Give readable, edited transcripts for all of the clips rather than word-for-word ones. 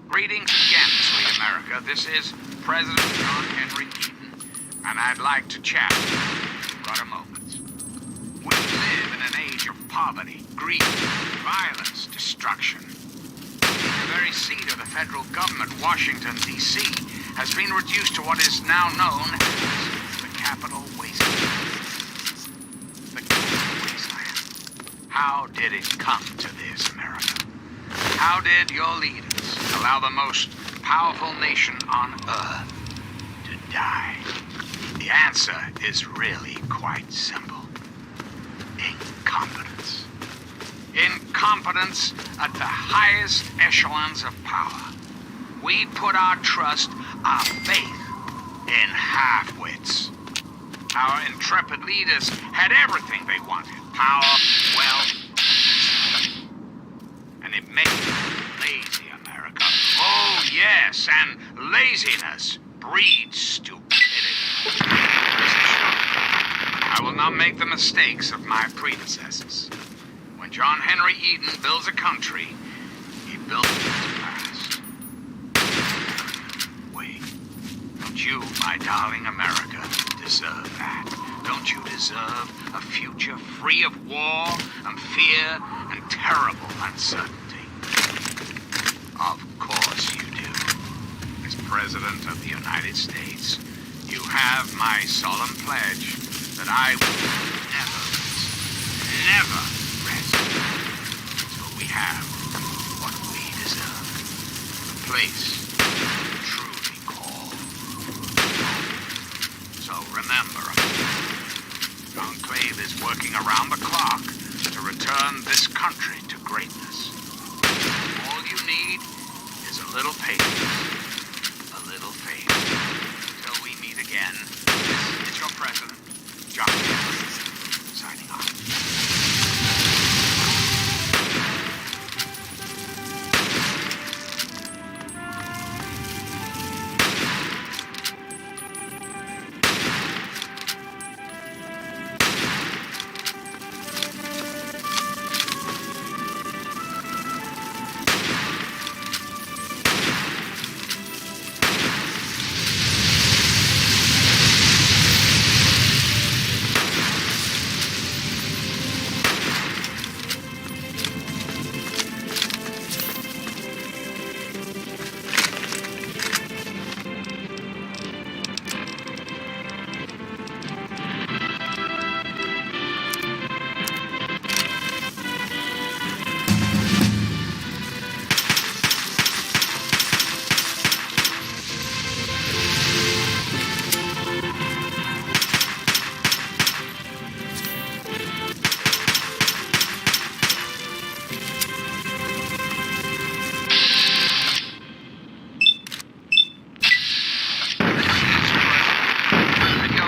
Greetings again, sweet America. This is President John Henry Eden, and I'd like to chat with you for a moment. We live in an age of poverty, greed, violence, destruction. The very seat of the federal government, Washington, D.C., has been reduced to what is now known as the Capitol Wasteland. The Capitol Wasteland. How did it come to this, America? How did your leaders allow the most powerful nation on Earth to die? The answer is really quite simple. Incompetence. Incompetence at the highest echelons of power. We put our trust, our faith, in half-wits. Our intrepid leaders had everything they wanted. Power, wealth, and it made them lazy, America. Oh, yes, and laziness breeds stupidity. I will not make the mistakes of my predecessors. When John Henry Eden builds a country, he builds it to last. Wait, don't you, my darling America, deserve that? Don't you deserve a future free of war and fear and terrible uncertainty? Of course you do. As President of the United States, you have my solemn pledge that I will never rest until we have what we deserve. A place we truly call home. So remember, the Enclave is working around the clock to return this country to greatness. All you need is a little patience, a little faith. Till we meet again, this is your President, John Henry, signing off.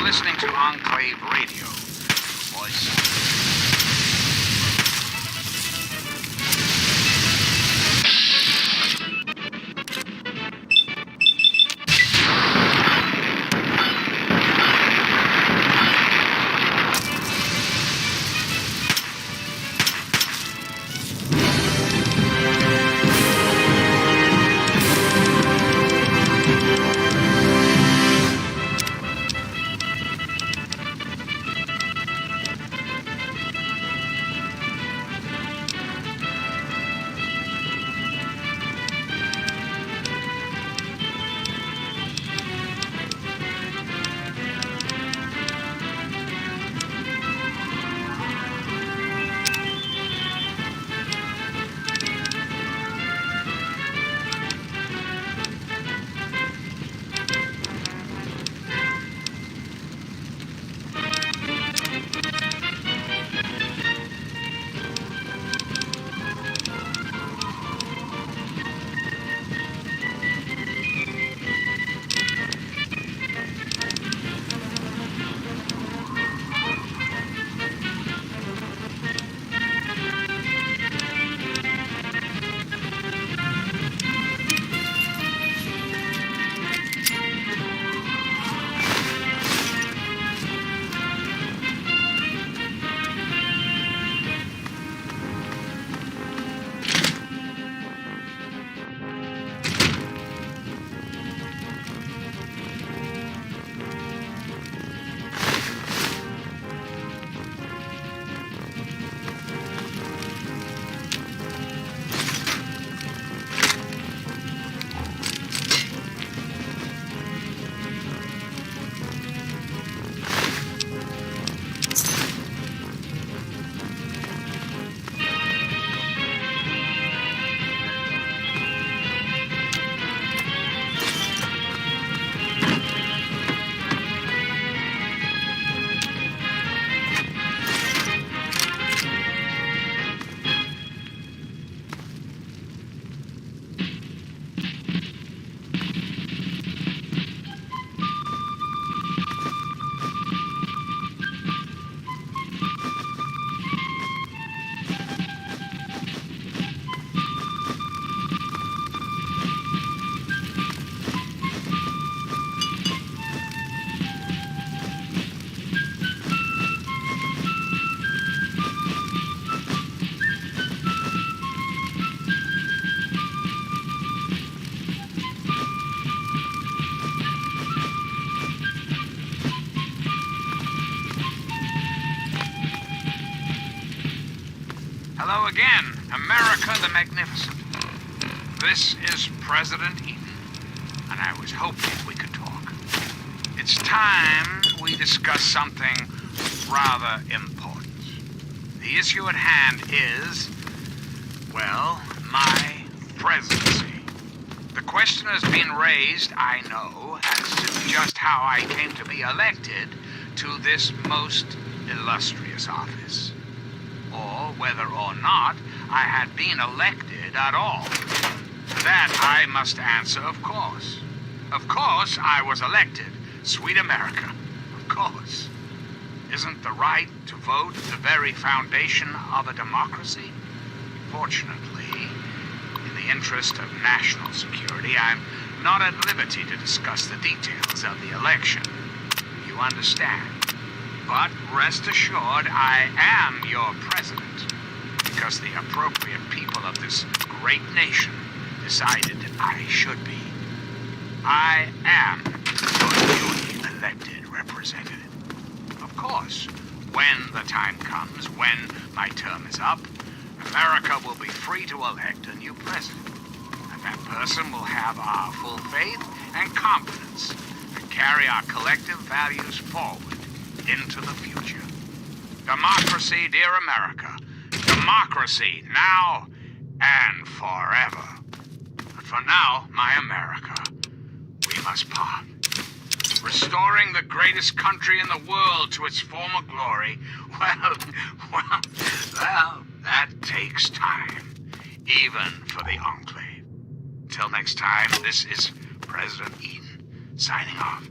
Listening to Enclave Radio, voice. Hello again, America the Magnificent. This is President Eden, and I was hoping we could talk. It's time we discuss something rather important. The issue at hand is, well, my presidency. The question has been raised, I know, as to just how I came to be elected to this most illustrious office, or whether or not I had been elected at all. That I must answer, of course. Of course I was elected. Sweet America. Of course. Isn't the right to vote the very foundation of a democracy? Fortunately, in the interest of national security, I'm not at liberty to discuss the details of the election. You understand? But rest assured, I am your president, because the appropriate people of this great nation decided I should be. I am your duly elected representative. Of course, when the time comes, when my term is up, America will be free to elect a new president. And that person will have our full faith and confidence and carry our collective values forward into the future. Democracy, dear America. Democracy, now and forever. But for now, my America, we must part. Restoring the greatest country in the world to its former glory, well, that takes time, even for the Enclave. Till next time, this is President Eden, signing off.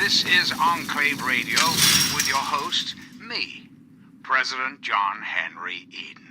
This is Enclave Radio with your host, me, President John Henry Eden.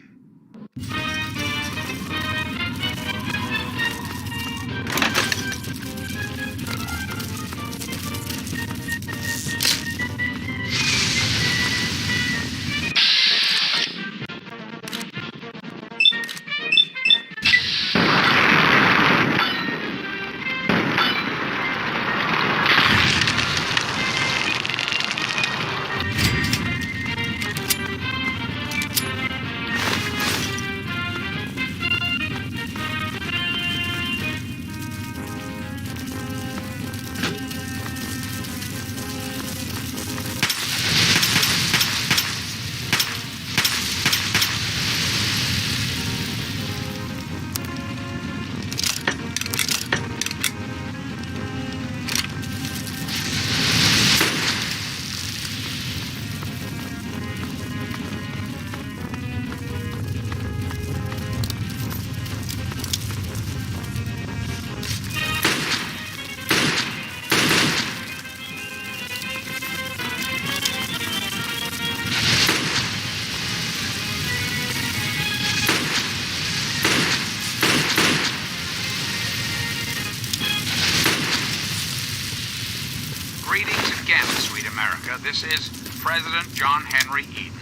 America. This is President John Henry Eden,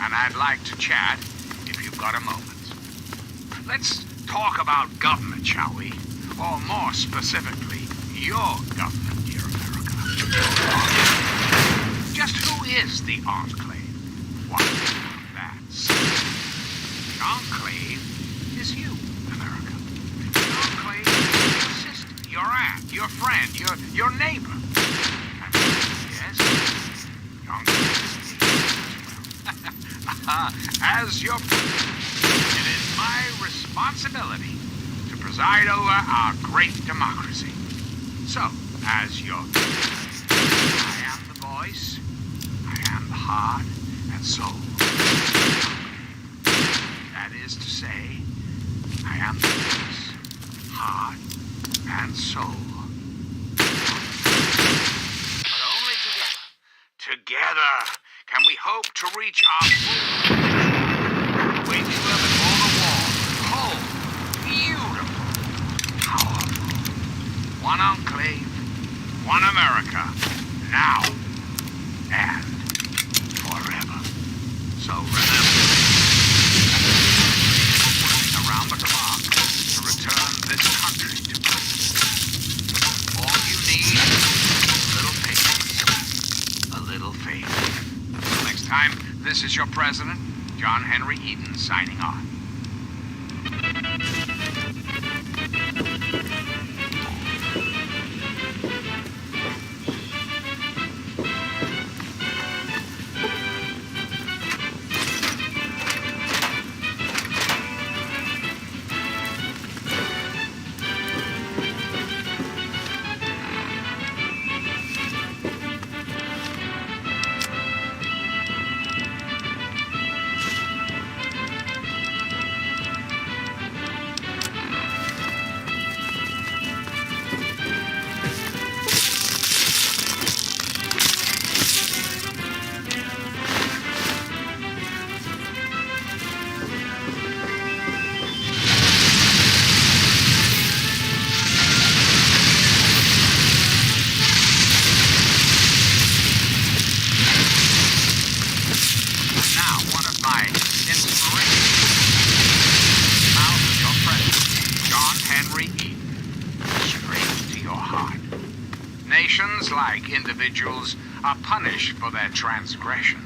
and I'd like to chat if you've got a moment. Let's talk about government, shall we? Or more specifically, your government, dear America. Just who is the Enclave? Why, that's... The Enclave is you, America. The Enclave is your sister, your aunt, your friend, your neighbor. And yes, the Enclave is me. As your president, it is my responsibility to preside over our great democracy. So, as your president, I am the voice, I am the heart and soul. That is to say, I am the voice, heart, and soul. But only together can we hope to reach our full potential. Wage love and all the war, whole, beautiful, powerful. One Enclave, one America, now and forever. So remember, around the clock to return this country to us. All you need is a little patience, a little faith. Until next time, this is your president, John Henry Eden, signing on. Nations, like individuals, are punished for their transgression.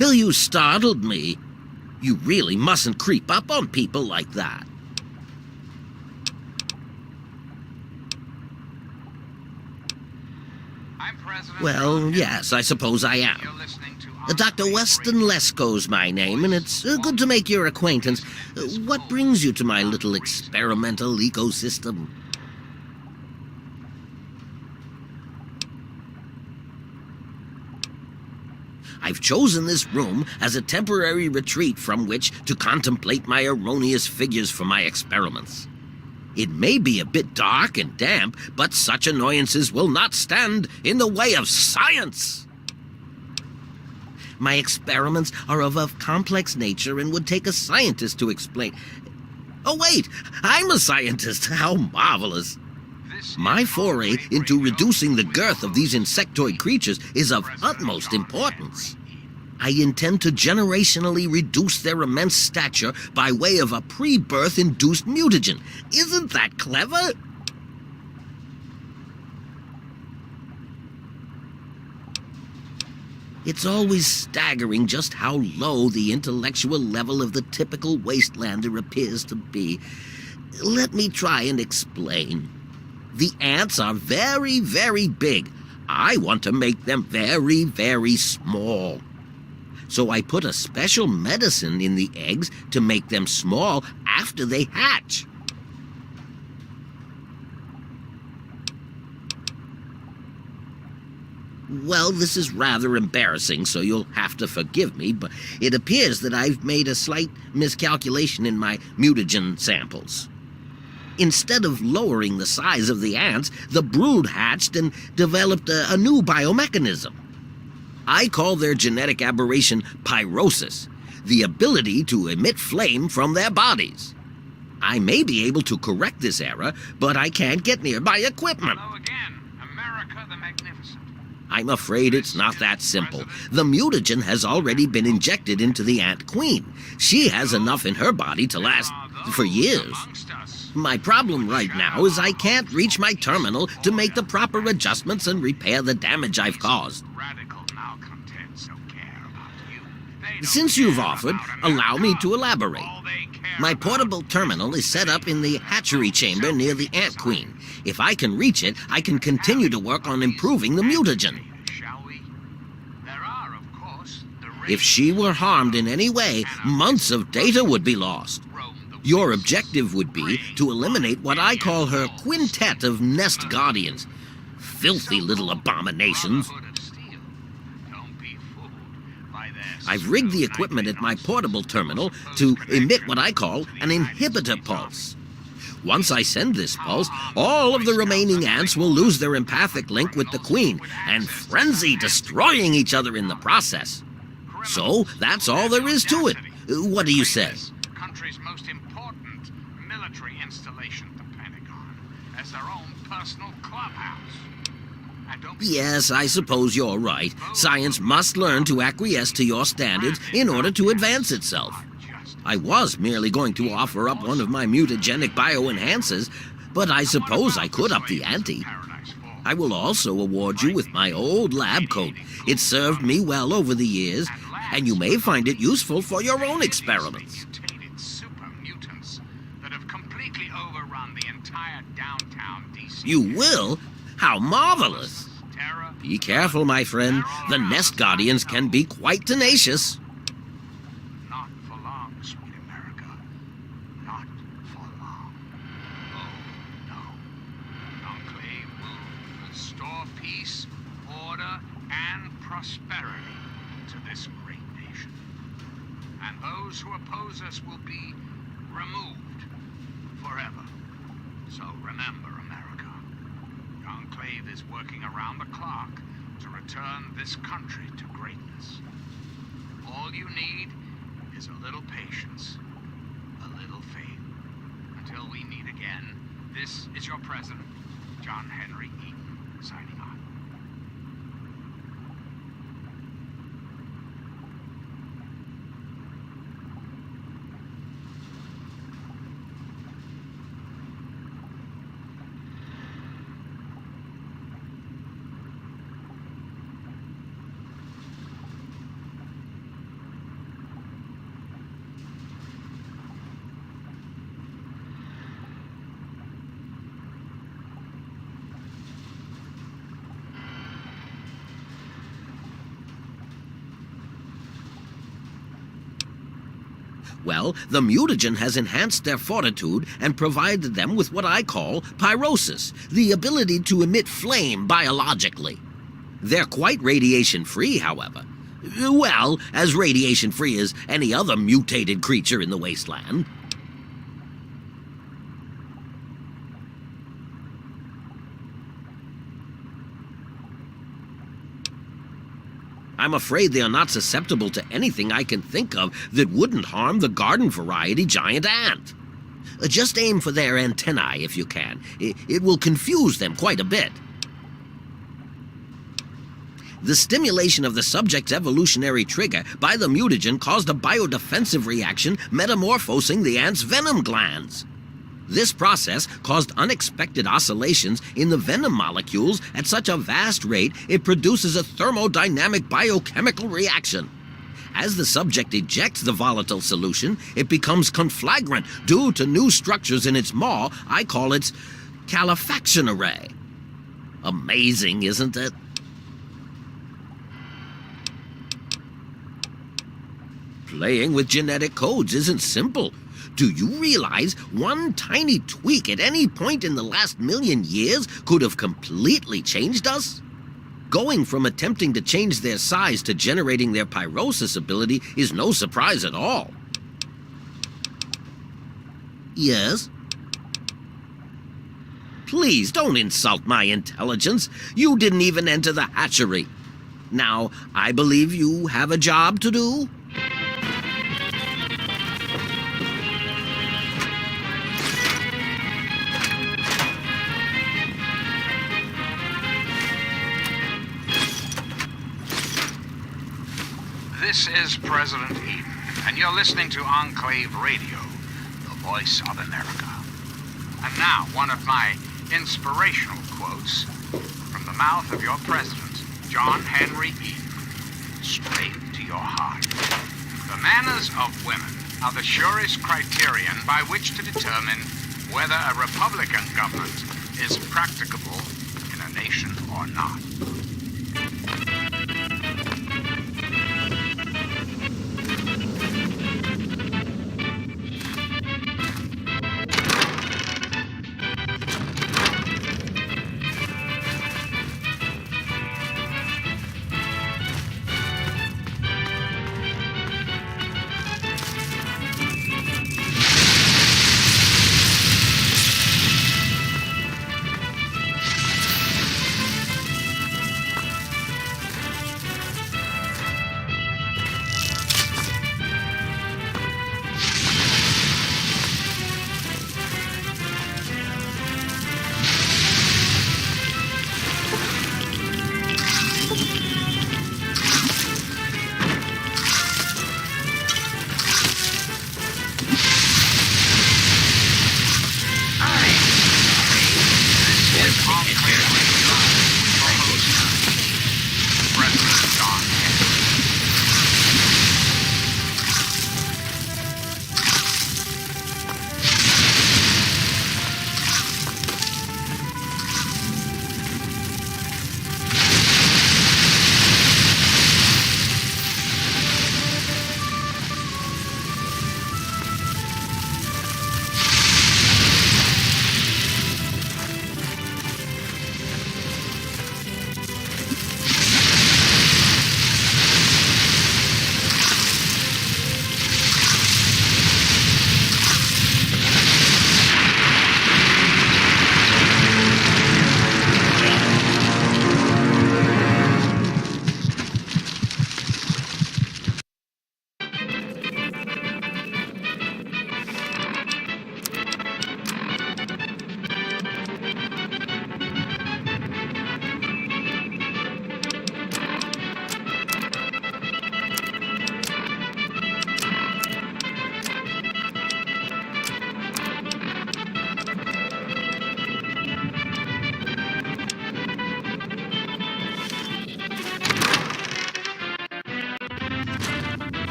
You startled me. You really mustn't creep up on people like that. I'm President Well, John yes, I suppose I Henry. You're am. listening to Dr. Weston Lesko's my name, and it's good to make your acquaintance. What brings you to my little experimental ecosystem? I've chosen this room as a temporary retreat from which to contemplate my erroneous figures for my experiments. It may be a bit dark and damp, but such annoyances will not stand in the way of science. My experiments are of a complex nature and would take a scientist to explain. Oh, wait, I'm a scientist. How marvelous. My foray into reducing the girth of these insectoid creatures is of utmost importance. I intend to generationally reduce their immense stature by way of a pre-birth induced mutagen. Isn't that clever? It's always staggering just how low the intellectual level of the typical wastelander appears to be. Let me try and explain. The ants are very, very big. I want to make them very, very small. So I put a special medicine in the eggs to make them small after they hatch. Well, this is rather embarrassing, so you'll have to forgive me, but it appears that I've made a slight miscalculation in my mutagen samples. Instead of lowering the size of the ants, the brood hatched and developed a new biomechanism. I call their genetic aberration pyrosis, the ability to emit flame from their bodies. I may be able to correct this error, but I can't get near my equipment. Hello again, America the Magnificent. I'm afraid it's not that simple. The mutagen has already been injected into the ant queen. She has enough in her body to last for years. My problem right now is I can't reach my terminal to make the proper adjustments and repair the damage I've caused. Radical malcontents don't care about you. They don't Since you've care offered, about allow me America. to elaborate. All they care My about portable is terminal is set up in the hatchery chamber near the ant queen. If I can reach it, I can continue to work on improving the mutagen. Shall we? There are, of course, the If she were harmed in any way, months of data would be lost. Your objective would be to eliminate what I call her quintet of nest guardians. Filthy little abominations. I've rigged the equipment at my portable terminal to emit what I call an inhibitor pulse. Once I send this pulse, all of the remaining ants will lose their empathic link with the queen and frenzy, destroying each other in the process. So, that's all there is to it. What do you say? Country's most important military installation, the Pentagon, as their own personal clubhouse. And don't be Yes, I suppose you're right. Science must learn to acquiesce to your standards in order to advance itself. just I was merely going to offer up one of my mutagenic bioenhancers, but I suppose I could up the ante. paradise for I will also award you with my old lab coat. It served me well over the years, and you may find it useful for your own experiments. mutated super mutants that have completely overrun the entire downtown DC. You will? How marvelous! Terror, Be careful, my friend. The nest guardians can be quite tenacious. not for long, sweet America. Not for long. Oh, no. Enclave will restore peace, order, and prosperity to this great nation. And those who oppose us will be removed forever. So remember, America, the Enclave is working around the clock to return this country to greatness. All you need is a little patience, a little faith. Until we meet again, this is your president, John Henry Eaton, signing off. Well, the mutagen has enhanced their fortitude and provided them with what I call pyrosis, the ability to emit flame biologically. They're quite radiation-free, however. Well, as radiation-free as any other mutated creature in the wasteland. I'm afraid they are not susceptible to anything I can think of that wouldn't harm the garden variety giant ant. Just aim for their antennae if you can. It will confuse them quite a bit. The stimulation of the subject's evolutionary trigger by the mutagen caused a biodefensive reaction metamorphosing the ant's venom glands. This process caused unexpected oscillations in the venom molecules at such a vast rate it produces a thermodynamic biochemical reaction. As the subject ejects the volatile solution, it becomes conflagrant due to new structures in its maw. I call its calefaction array. Amazing, isn't it? Playing with genetic codes isn't simple. Do you realize one tiny tweak at any point in the last 1,000,000 years could have completely changed us? Going from attempting to change their size to generating their pyrosis ability is no surprise at all. Yes? Please don't insult my intelligence. You didn't even enter the hatchery. Now, I believe you have a job to do? This is President Eden, and you're listening to Enclave Radio, the voice of America. And now, one of my inspirational quotes from the mouth of your president, John Henry Eden, straight to your heart. The manners of women are the surest criterion by which to determine whether a Republican government is practicable in a nation or not.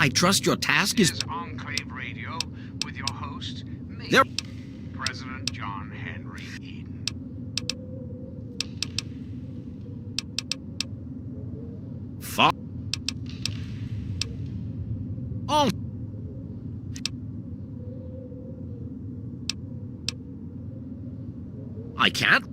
I trust your task is... This is Enclave Radio with your There. President John Henry Eden. Fuck. Oh. I can't.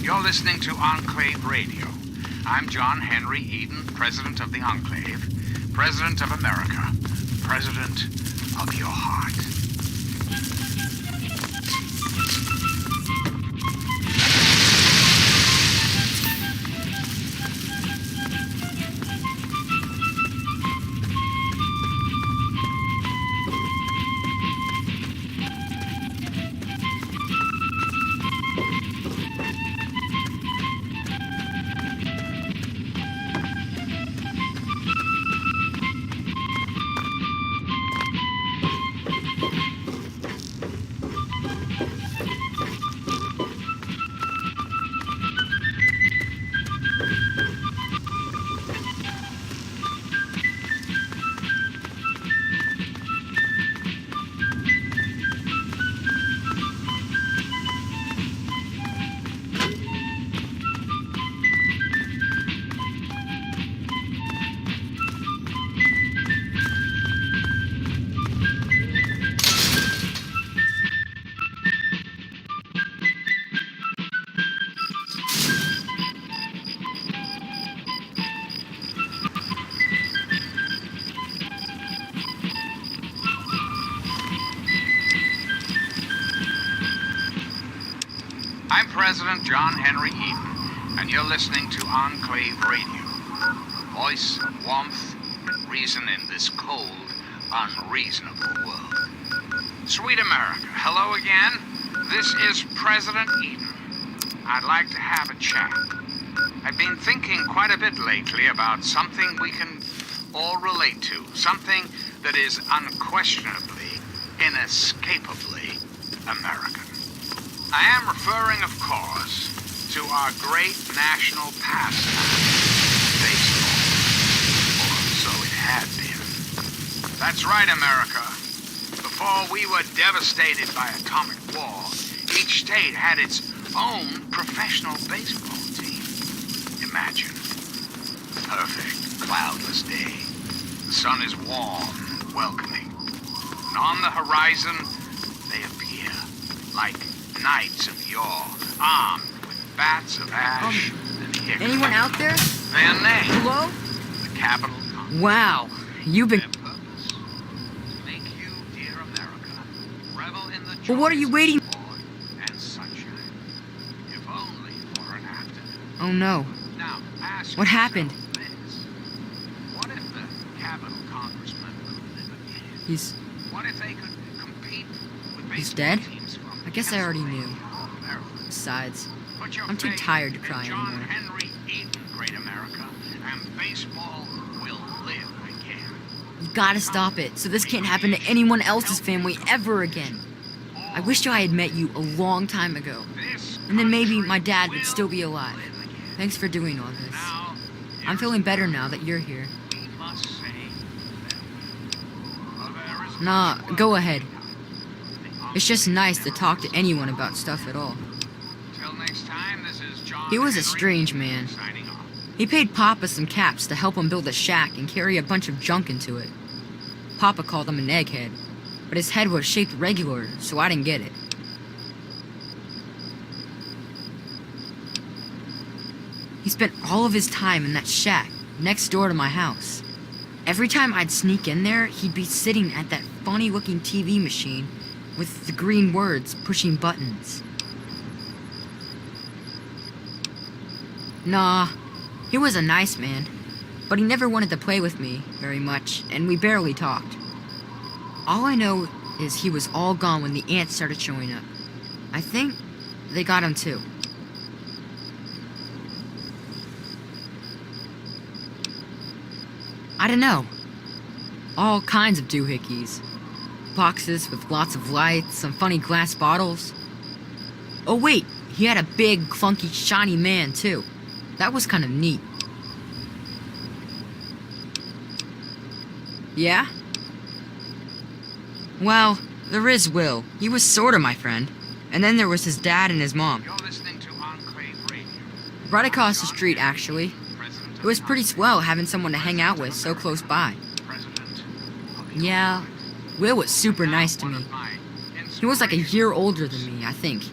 You're listening to Enclave Radio. I'm John Henry Eden, President of the Enclave, President of America, President of your heart. I'm President John Henry Eden, and you're listening to Enclave Radio. Voice, warmth, and reason in this cold, unreasonable world. Sweet America, hello again. This is President Eden. I'd like to have a chat. I've been thinking quite a bit lately about something we can all relate to, something that is unquestionably, inescapably American. I am referring, of course, to our great national pastime, baseball. Or so it had been. That's right, America. Before we were devastated by atomic war, each state had its own professional baseball team. Imagine. Perfect, cloudless day. The sun is warm and welcoming. And on the horizon, they appear like knights of yore, armed with bats of ash and hickory. Anyone out there? Their name, Hello? the capital conquest. Wow, you've been... Their purpose, make you, dear America, revel in the Well, what are you joys waiting- of sport and sunshine, if only for an afternoon. Oh no. Now, ask What happened? yourself this. What if the capital congressman could live again? He's... What if they could compete with He's baseball dead? teams from I guess I already knew. Pennsylvania or Maryland? Besides, Put your I'm too faith tired to in cry John anymore. Henry Eden, great America, and baseball will live again. you gotta stop it, so this can't happen to anyone else's family ever again. I wish I had met you a long time ago. This And then maybe country my dad will would still be alive. live again. Thanks for doing all this. Now, I'm feeling better now that you're here. we must say them. There is Nah, much work go to ahead. be done. It's just nice to talk to anyone about stuff at all. Till next time, this is John He was a Henry strange man. signing off. He paid Papa some caps to help him build a shack and carry a bunch of junk into it. Papa called him an egghead, but his head was shaped regular, so I didn't get it. He spent all of his time in that shack next door to my house. Every time I'd sneak in there, he'd be sitting at that funny-looking TV machine with the green words pushing buttons. Nah, he was a nice man, but he never wanted to play with me very much, and we barely talked. All I know is he was all gone when the ants started showing up. I think they got him too. I don't know. All kinds of doohickeys. Boxes with lots of lights, some funny glass bottles. Oh wait, he had a big, clunky, shiny man too. That was kind of neat. Yeah? Well, there is Will. He was sorta my friend. And then there was his dad and his mom. You're listening to Enclave Radio. Right across the street, actually. It was pretty swell having someone to hang out with so close by. Yeah, Will was super nice to me. He was like a year older than me, I think.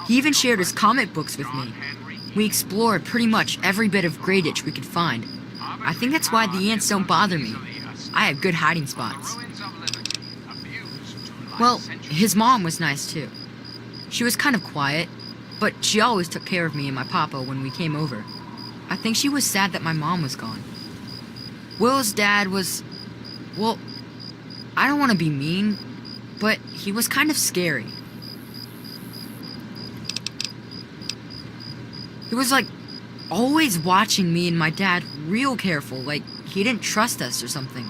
He even shared his comic books with me. We explored pretty much every bit of Greyditch we could find. I think that's why the ants don't bother me. I have good hiding spots. Well, his mom was nice too. She was kind of quiet, but she always took care of me and my papa when we came over. I think she was sad that my mom was gone. Will's dad was... well, I don't want to be mean, but he was kind of scary. He was like always watching me and my dad real careful, like he didn't trust us or something.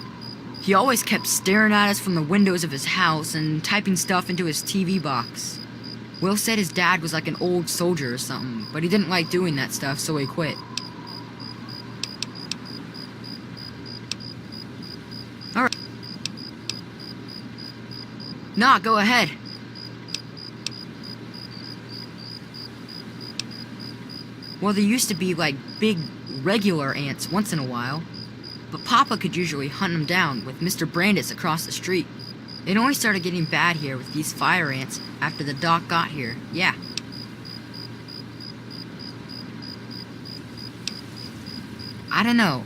He always kept staring at us from the windows of his house and typing stuff into his TV box. Will said his dad was like an old soldier or something, but he didn't like doing that stuff, so he quit. Alright. Nah, go ahead. Well, there used to be like big, regular ants once in a while, but Papa could usually hunt them down with Mr. Brandis across the street. It only started getting bad here with these fire ants after the doc got here, yeah. I don't know.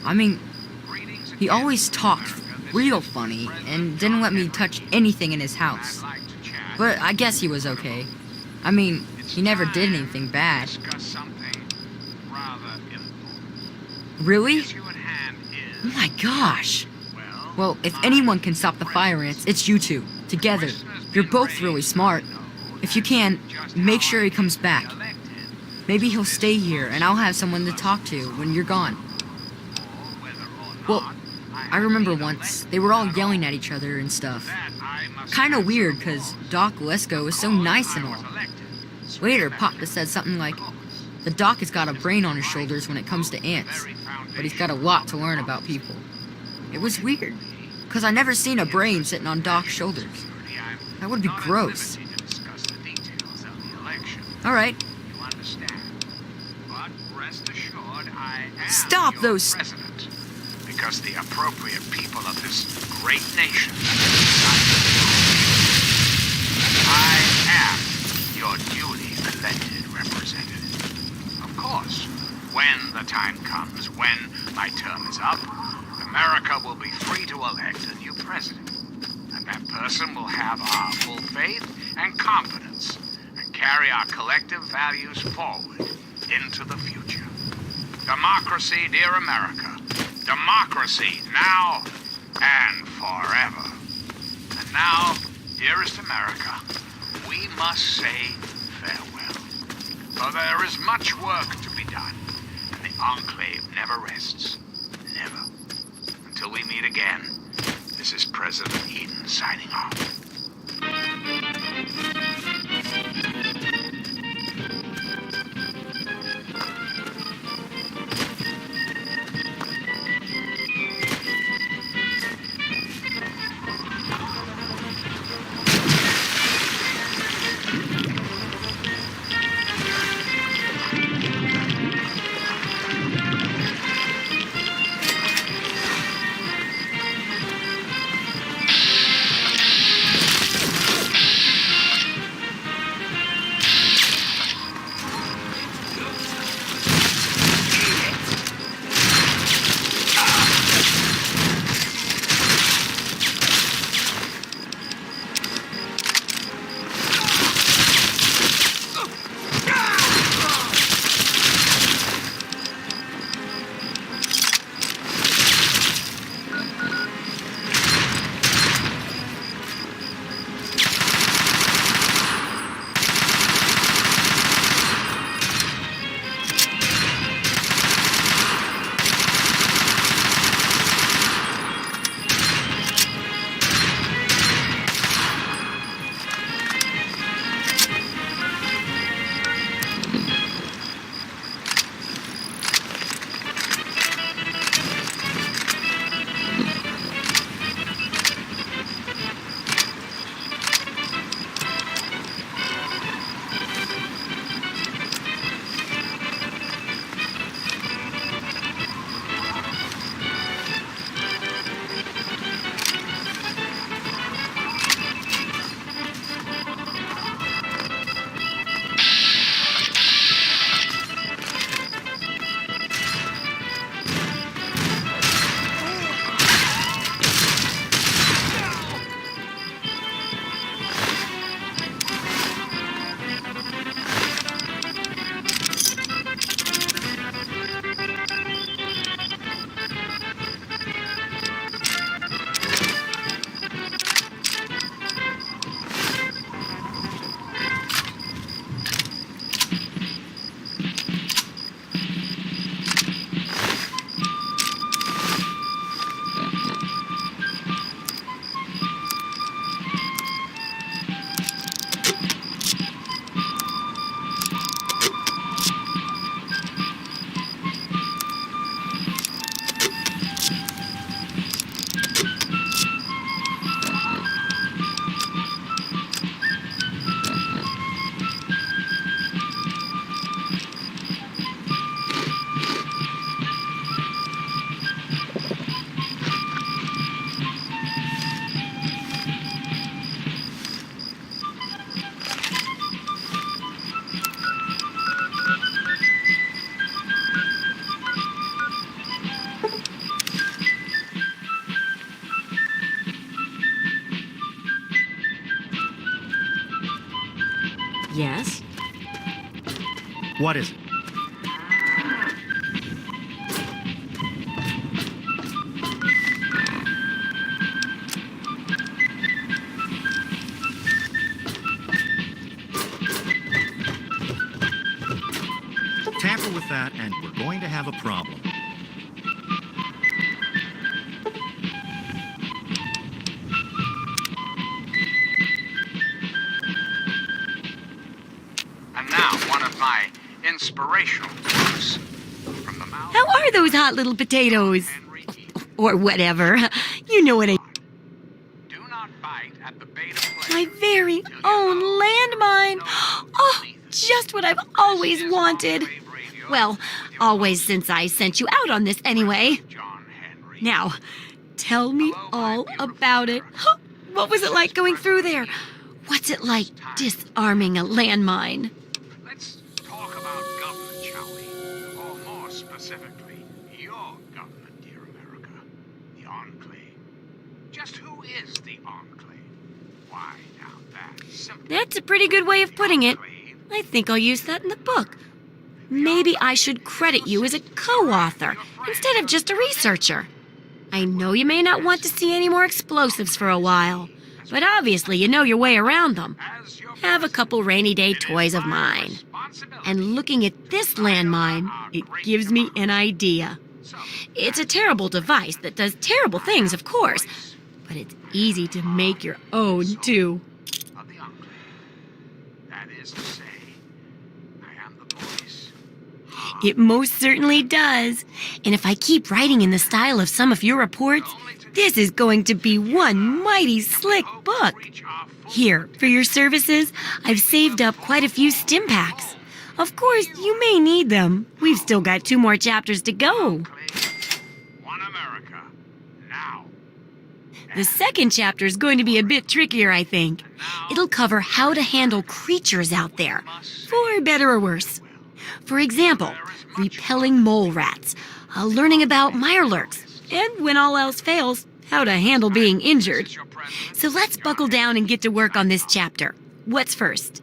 I mean, he always talked real funny and didn't let me touch anything in his house. But I guess he was okay. I mean, he never did anything bad. Really? Oh my gosh. Well, if anyone can stop the fire ants, it's you two. Together. You're both really smart. If you can, make sure he comes back. Maybe he'll stay here and I'll have someone to talk to when you're gone. Well, I remember once, they were all yelling at each other and stuff. Kinda weird, cause Doc Lesko is so nice and all. Later, Papa said something like, the Doc has got a brain on his shoulders when it comes to ants, but he's got a lot to learn about people. It was weird, cause I never seen a brain sitting on Doc's shoulders. That would be gross. Alright. Stop those... Because the appropriate people of this great nation I am your duly elected representative. Of course, when the time comes, when my term is up, America will be free to elect a new president. And that person will have our full faith and confidence and carry our collective values forward into the future. Democracy, dear America. Democracy, now and forever. And now, dearest America, we must say farewell. For there is much work to be done, and the Enclave never rests. Never. Until we meet again, this is President Eden signing off. Yes? What is it? Tamper with that, and we're going to have a problem. And now, one of my inspirational quotes from the mouth How are those hot little potatoes? of Henry Eaton. Or whatever. You know what I... Do not bite at the bait of My pleasure very till you own know landmine. Oh, beneath it. just what I've always This is wanted. long-wave radio Well, with your always host, since I sent you out on this anyway. John Henry. Now, tell me all about it. Huh, what was it like going through there? What's it like disarming a landmine? Let's talk about government, shall we? Or more specifically, your government, dear America. The Enclave. Just who is the Enclave? Why, now that's simple. That's a pretty good way of putting it. I think I'll use that in the book. Maybe I should credit you as a co-author instead of just a researcher. I know you may not want to see any more explosives for a while, but obviously you know your way around them. As your Have a couple rainy day It is toys of my mine. responsibility And looking at this landmine, it gives me an idea. So, It's a terrible device that does terrible things, of course, but it's easy to make your own, too. of the Enclave. That is to say, I am the voice. It most certainly does. And if I keep writing in the style of some of your reports, this is going to be one mighty slick book. Reach our full Here, for your services, I've saved up quite a few stim packs. Of course, you may need them. We've still got 2 more chapters to go. Enclave. One America. Now. The second chapter is going to be a bit trickier, I think. It'll cover how to handle creatures out there, for better or worse. For example, repelling mole rats, learning about mirelurks, and when all else fails, how to handle being injured. Your president. So let's buckle down and get to work on this chapter. What's first?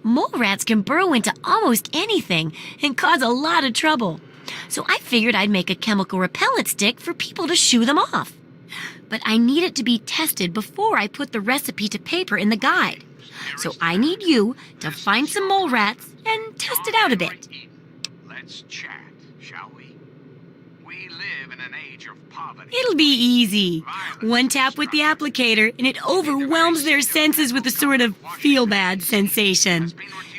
Mole rats can burrow into almost anything and cause a lot of trouble. So I figured I'd make a chemical repellent stick for people to shoo them off. But I need it to be tested before I put the recipe to paper in the guide. So I need you to find some mole rats and test it out a bit. Let's chat, shall we? We live in an age of poverty. It'll be easy. One tap with the applicator and it overwhelms their senses with a sort of feel-bad sensation.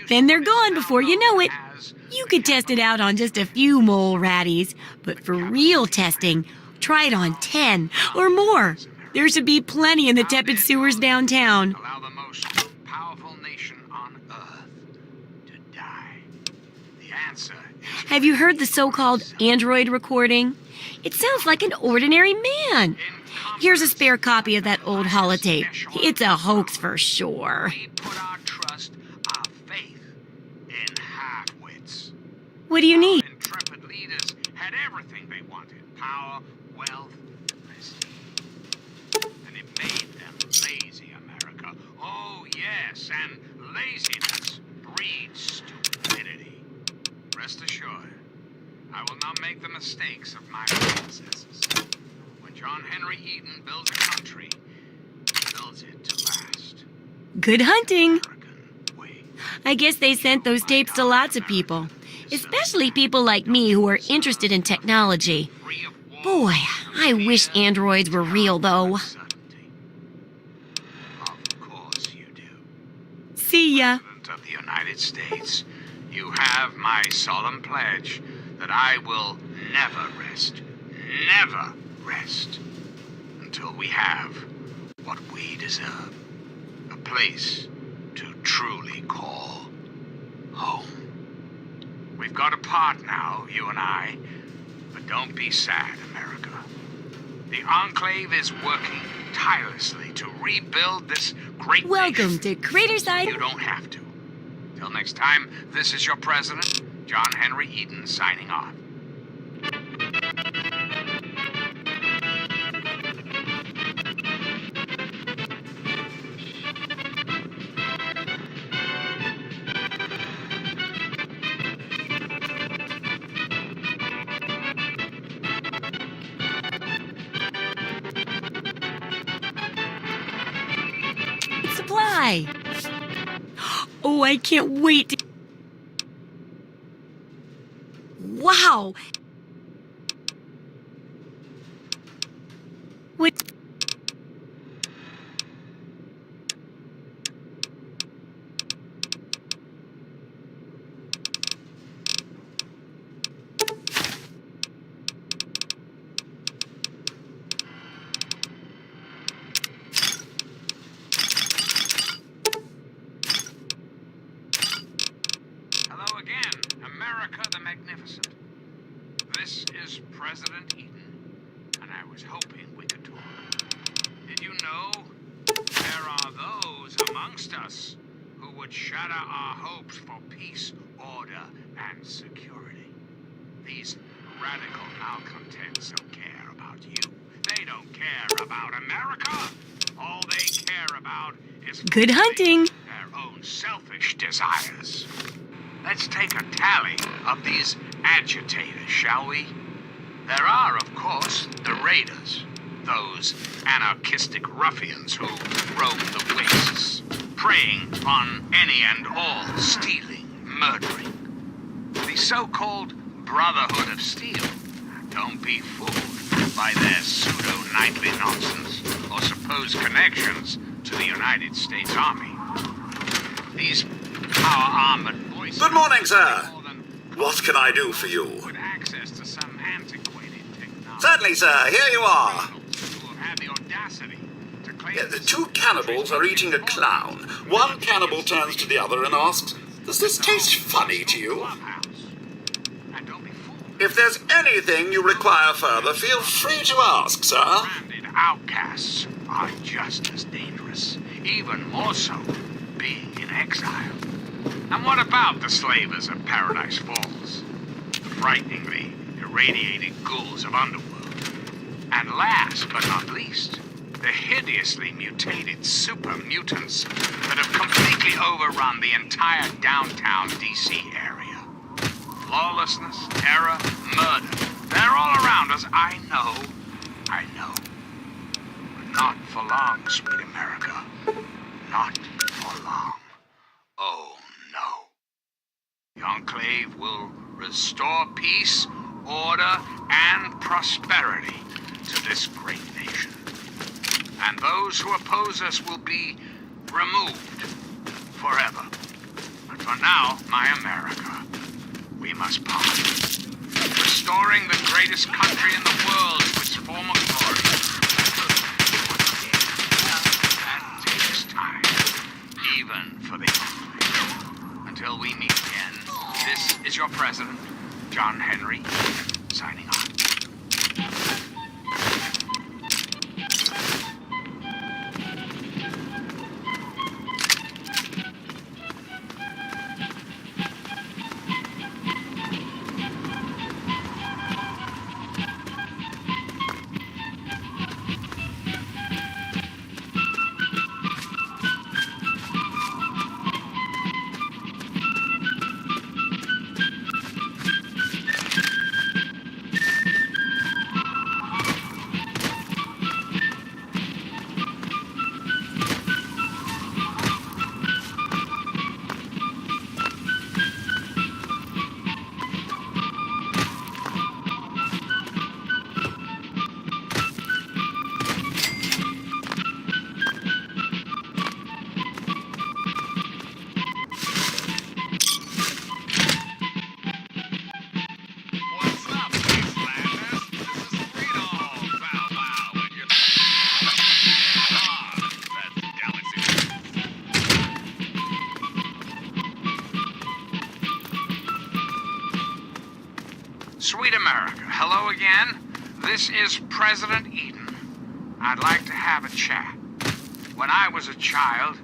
Then they're gone before you know it. You could test it out on just a few mole ratties, but for real testing, try it on 10 or more. There should be plenty in the tepid sewers downtown. Allow the most powerful nation on earth to die. The answer is Have you heard the so-called android recording? It sounds like an ordinary man. Here's a spare copy of that old holotape. It's a hoax for sure. we put our trust, our faith in half-wits. What do you need? Intrepid leaders had everything they wanted. Power, wealth, prestige. And it made them lazy, America. Oh, yes, and laziness breeds stupidity. Rest assured, I will not make the mistakes of my predecessors. When John Henry Eaton builds a country, he builds it to last. Good hunting. American way. I guess they sent those tapes to lots of people, especially people like me who are interested in technology. Free of war, Boy, I wish androids were real, though. certainty. Of course you do. See ya. President of the United States, you have my solemn pledge that I will never rest, until we have what we deserve. A place to truly call home. We've got a part now, you and I, but don't be sad, America. The Enclave is working tirelessly to rebuild this great Welcome nation. to Craterside. You don't have to. Till next time, this is your president, John Henry Eden, signing off. Supply. Oh, I can't wait to... Wow! What? Hello again, America the Magnificent. This is President Eden, and I was hoping we could talk. Did you know there are those amongst us who would shatter our hopes for peace, order, and security? These radical malcontents don't care about you. They don't care about America. All they care about is Good hunting. their own selfish desires. Let's take a tally of these agitators, shall we? There are, of course, the raiders, those anarchistic ruffians who roam the wastes, preying on any and all, stealing, murdering. The so-called Brotherhood of Steel. Don't be fooled by their pseudo-knightly nonsense or supposed connections to the United States Army. These power-armored voices... Good morning, sir. more than What can I do for you? with access to some antiquated technology. Certainly, sir. Here you are. Who have had the audacity to claim Yeah, the two cannibals are eating a clown. One cannibal turns to the other and asks, "Does this taste funny to you?" Clubhouse. And don't be fooled. If there's anything you require further, feel free to ask, sir. Branded outcasts are just as dangerous, even more so, being in exile. And what about the slavers of Paradise Falls? The frighteningly irradiated ghouls of Underworld. And last but not least, the hideously mutated super mutants that have completely overrun the entire downtown DC area. Lawlessness, terror, murder. They're all around us. I know. But not for long, sweet America. Not for long. Oh, no. The Enclave will restore peace, order, and prosperity to this great nation. And those who oppose us will be removed forever. But for now, my America, we must part. Restoring the greatest country in the world to its former glory. That takes time, even for the Enclave. Until we meet again, this is your president, John Henry, signing off. Sweet America, hello again. This is President Eden. I'd like to have a chat. When I was a child,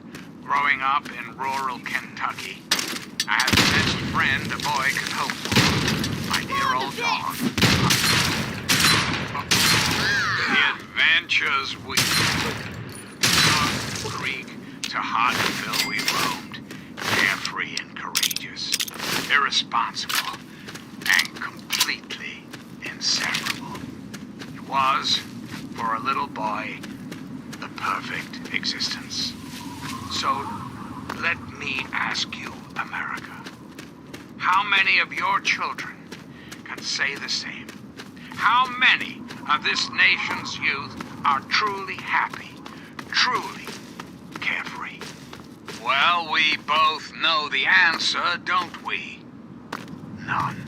growing up in rural Kentucky, I had the best friend a boy could hope for. My dear old dog. The adventures we had. From Creek to Hardenville we roamed, carefree and courageous, irresponsible, and completely inseparable. It was, for a little boy, the perfect existence. So, let me ask you, America, how many of your children can say the same? How many of this nation's youth are truly happy, truly carefree? Well, we both know the answer, don't we? None.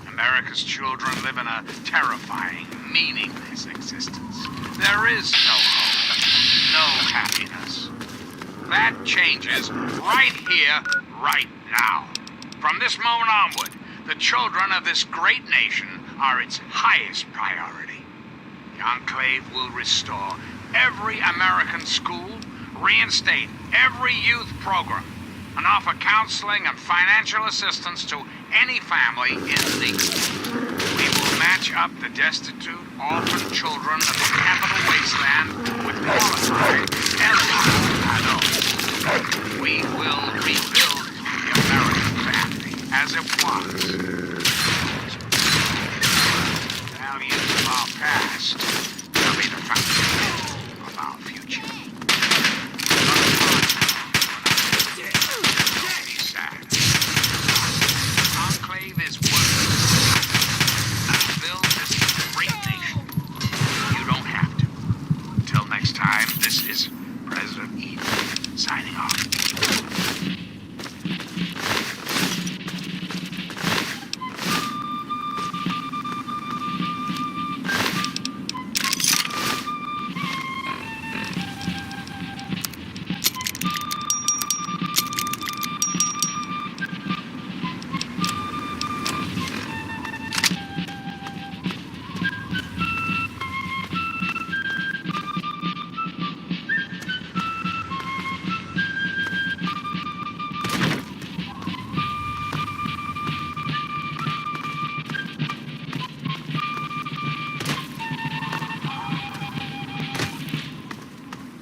America's children live in a terrifying, meaningless existence. There is no hope, no happiness. That changes right here, right now. From this moment onward, the children of this great nation are its highest priority. The Enclave will restore every American school, reinstate every youth program, and offer counseling and financial assistance to any family in need. We will match up the destitute, orphan children of the capital wasteland with qualified, eligible adults. We will rebuild the American family as it was. Values of our past will be the foundation of our future. Don't be sad. Enclave is working to build this great nation. You don't have to. Until next time, this is President Eden signing off.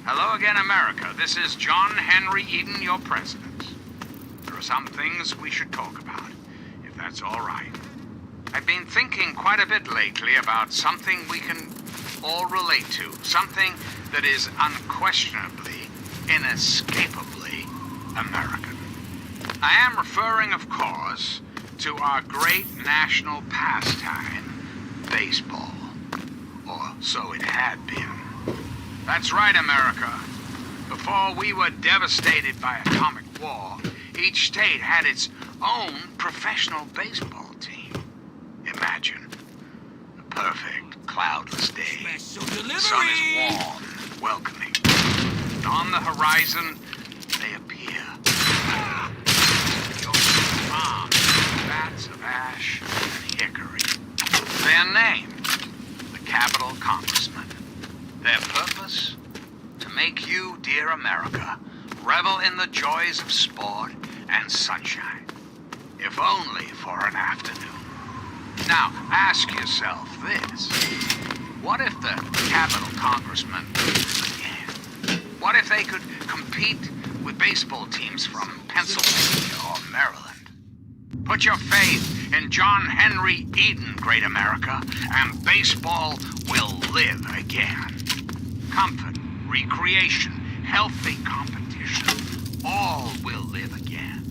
Hello again, America. This is John Henry Eden, your president. There are some things we should talk about, if that's all right. I've been thinking quite a bit lately about something we can all relate to, something that is unquestionably, inescapably American. I am referring, of course, to our great national pastime, baseball. Or so it had been. That's right, America. Before we were devastated by atomic war, each state had its own professional baseball team. Imagine a perfect, cloudless day. The sun is warm and welcoming. And on the horizon, they appear. Your farms, bats of ash and hickory. Their name, the Capitol Congressman. Their purpose? To make you, dear America, revel in the joys of sport and sunshine. If only for an afternoon. Now, ask yourself this. What if the Capitol Congressmen again? What if they could compete with baseball teams from Pennsylvania or Maryland? Put your faith in John Henry Eden, great America, and baseball will live again. Comfort, recreation, healthy competition, all will live again.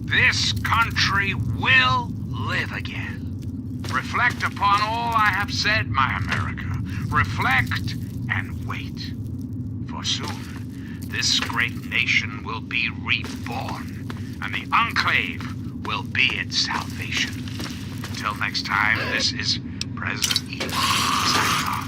This country will live again. Reflect upon all I have said, my America. Reflect and wait. For soon, this great nation will be reborn, and the Enclave will be its salvation. Until next time, this is President Eden signing off.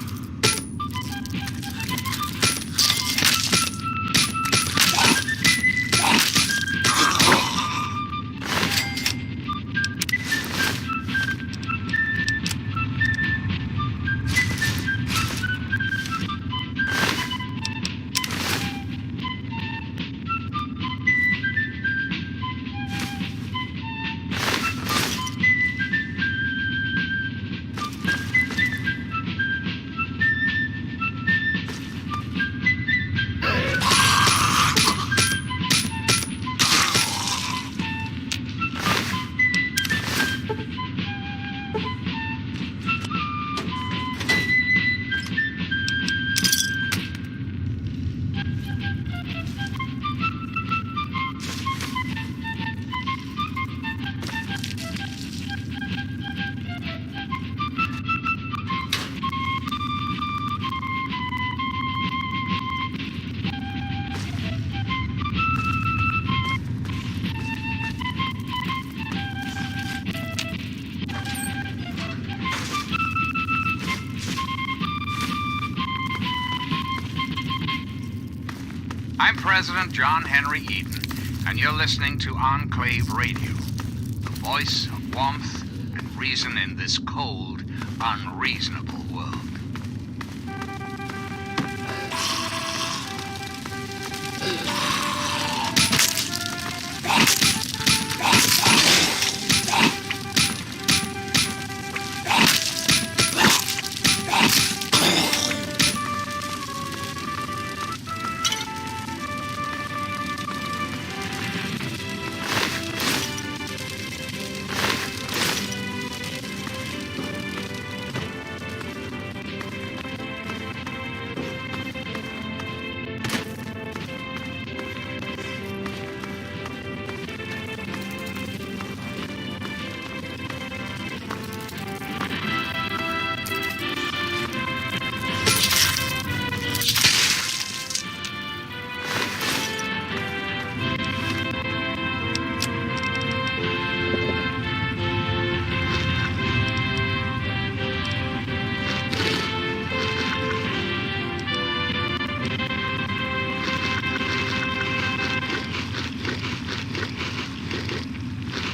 President John Henry Eden, and you're listening to Enclave Radio, the voice of warmth and reason in this cold, unreasonable world.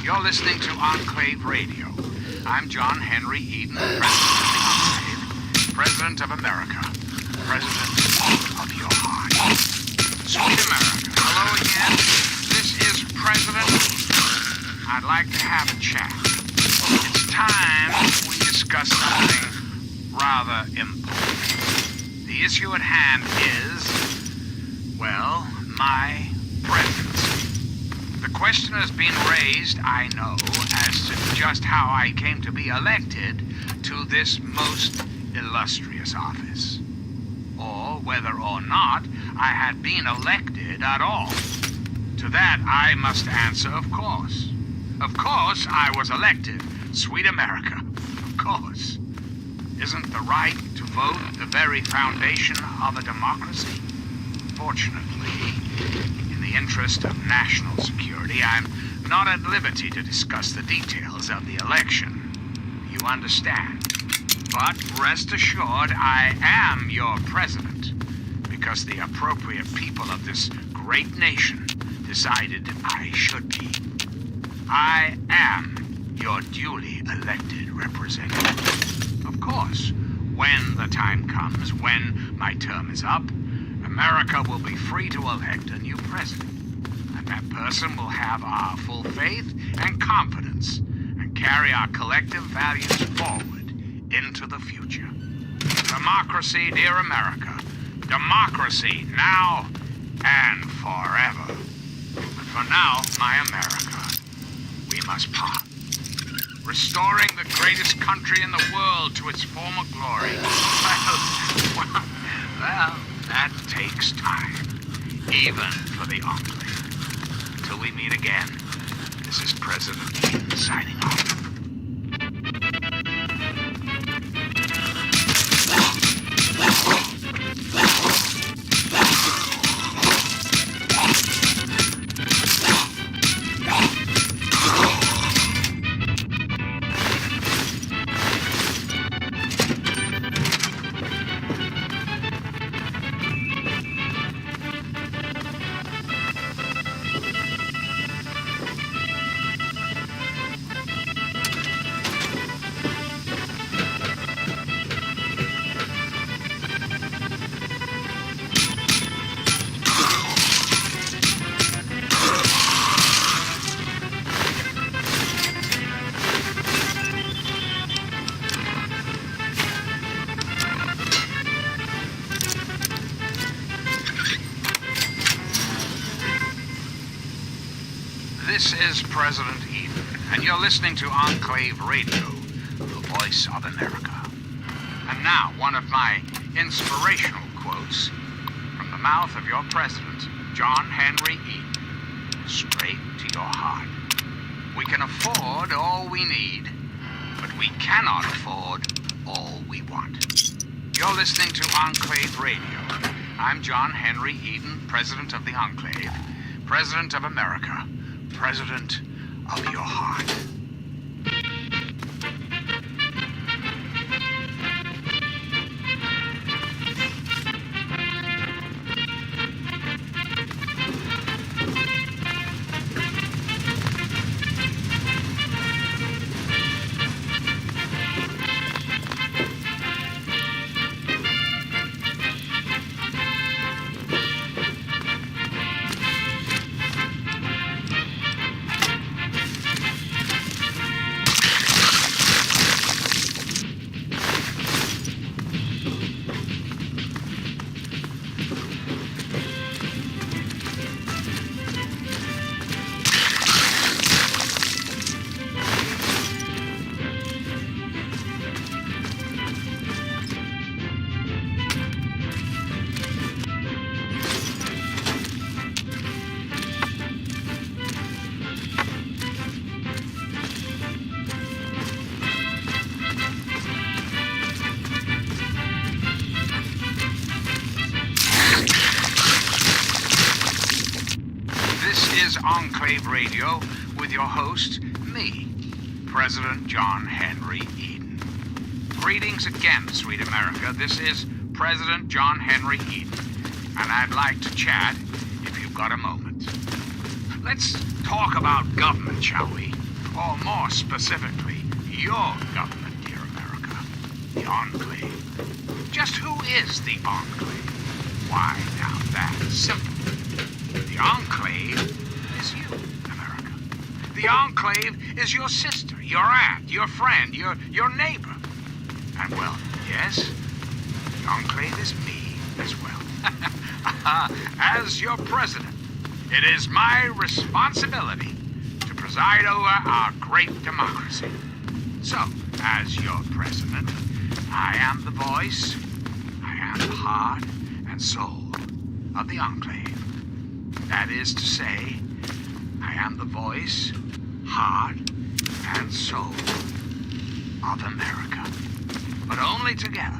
You're listening to Enclave Radio. I'm John Henry Eden, President of the Enclave, President of America, President of your heart. Sweet America, hello again. This is President Eden. I'd like to have a chat. It's time we discuss something rather important. The issue at hand is, well, my presidency. The question has been raised, I know, as to just how I came to be elected to this most illustrious office, or whether or not I had been elected at all. To that I must answer, of course. Of course I was elected, sweet America, of course. Isn't the right to vote the very foundation of a democracy? Fortunately, in the interest of national security, I'm not at liberty to discuss the details of the election. You understand? But rest assured, I am your president, because the appropriate people of this great nation decided I should be. I am your duly elected representative. Of course, when the time comes, when my term is up, America will be free to elect a new president. And that person will have our full faith and confidence and carry our collective values forward into the future. Democracy, dear America. Democracy now and forever. But for now, my America, we must part. Restoring the greatest country in the world to its former glory. Well, that takes time, even for the Enclave. Till we meet again, this is President Eden signing off. This is President Eden, and you're listening to Enclave Radio, the voice of America. And now, one of my inspirational quotes from the mouth of your president, John Henry Eden, straight to your heart. We can afford all we need, but we cannot afford all we want. You're listening to Enclave Radio. I'm John Henry Eden, President of the Enclave, President of America, President of your heart. is Enclave Radio with your host, me, President John Henry Eden. Greetings again, sweet America. This is President John Henry Eden, and I'd like to chat if you've got a moment. Let's talk about government, shall we? Or more specifically, your government, dear America. The Enclave. Just who is the Enclave? Why, now that's simple. The Enclave is you, America. The Enclave is your sister, your aunt, your friend, your neighbor. And well, yes, the Enclave is me as well. As your president, it is my responsibility to preside over our great democracy. So, as your president, I am the voice, I am the heart and soul of the Enclave. That is to say, I am the voice, heart, and soul of America. But only together,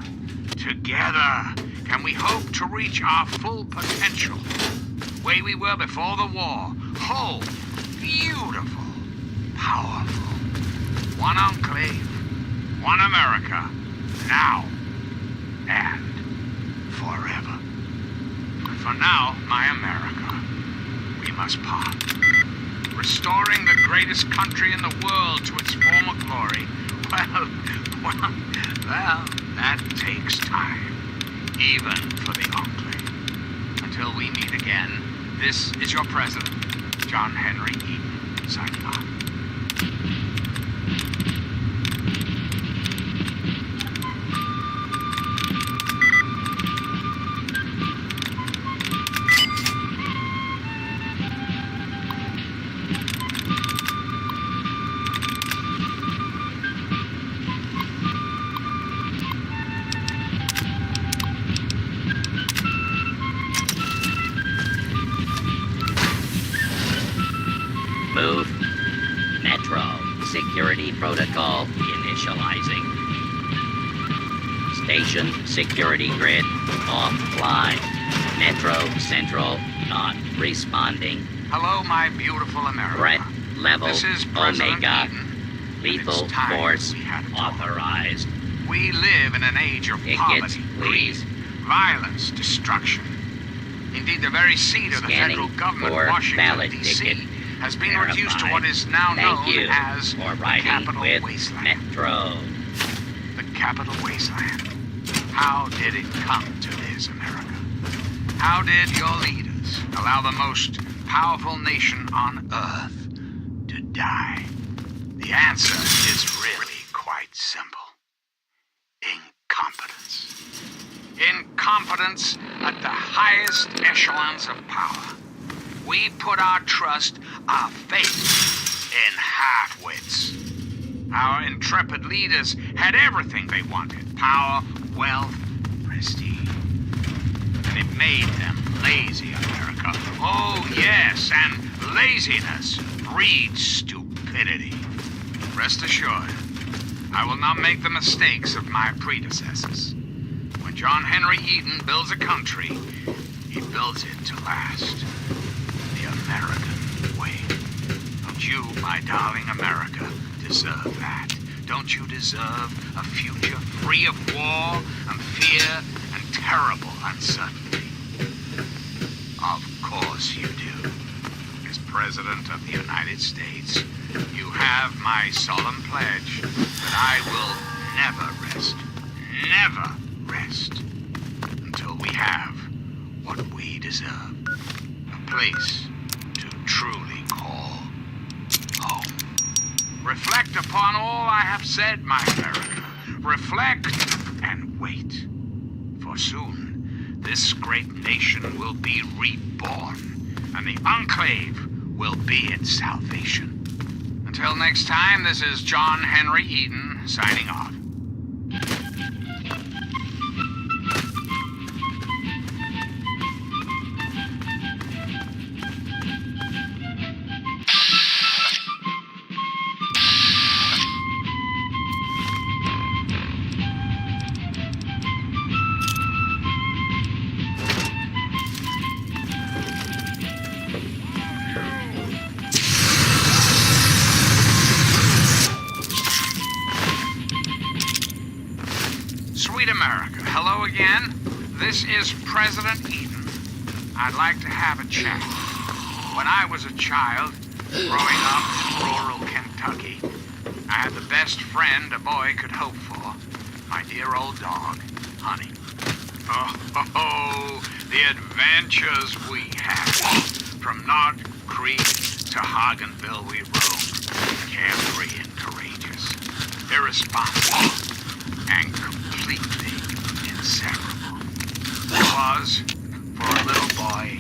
can we hope to reach our full potential, the way we were before the war, whole, beautiful, powerful. One Enclave, one America, now and forever. But for now, my America, we must part. Restoring the greatest country in the world to its former glory, well, that takes time, even for the Enclave. Until we meet again, this is your president, John Henry Eden, signing off. Move. Metro. Security protocol initializing. Station security grid offline. Metro Central not responding. Hello, my beautiful America. Threat level This is President Omega. Eden. Lethal It's time force we had a talk. authorized. We live in an age of Tickets, poverty, greed, please. violence, destruction. Indeed, the very seat of the Scanning federal government, for Washington, valid D.C., ticket. has been reduced to what is now Thank known you as for the riding Capital with Wasteland. Metro. The Capital Wasteland. How did it come to this, America? How did your leaders allow the most powerful nation on Earth to die? The answer is really quite simple. Incompetence. Incompetence at the highest echelons of power. We put our trust, our faith in half-wits. Our intrepid leaders had everything they wanted: power, wealth, prestige. And it made them lazy, America. Oh, yes, and laziness breeds stupidity. Rest assured, I will not make the mistakes of my predecessors. When John Henry Eden builds a country, he builds it to last. The American way. Don't you, my darling America, deserve that? Don't you deserve a future free of war and fear and terrible uncertainty? Of course you do. As President of the United States, you have my solemn pledge that I will never rest until we have what we deserve. A place to truly call home. Reflect upon all I have said, my America. Reflect and wait. For soon, this great nation will be reborn, and the Enclave will be its salvation. Until next time, this is John Henry Eden signing off. This is President Eden. I'd like to have a chat. When I was a child, growing up in rural Kentucky, I had the best friend a boy could hope for. My dear old dog, Honey. Oh, the adventures we had. From Knott Creek to Hagenville we roamed, carefree and courageous, irresponsible, and completely inseparable. It was, for a little boy,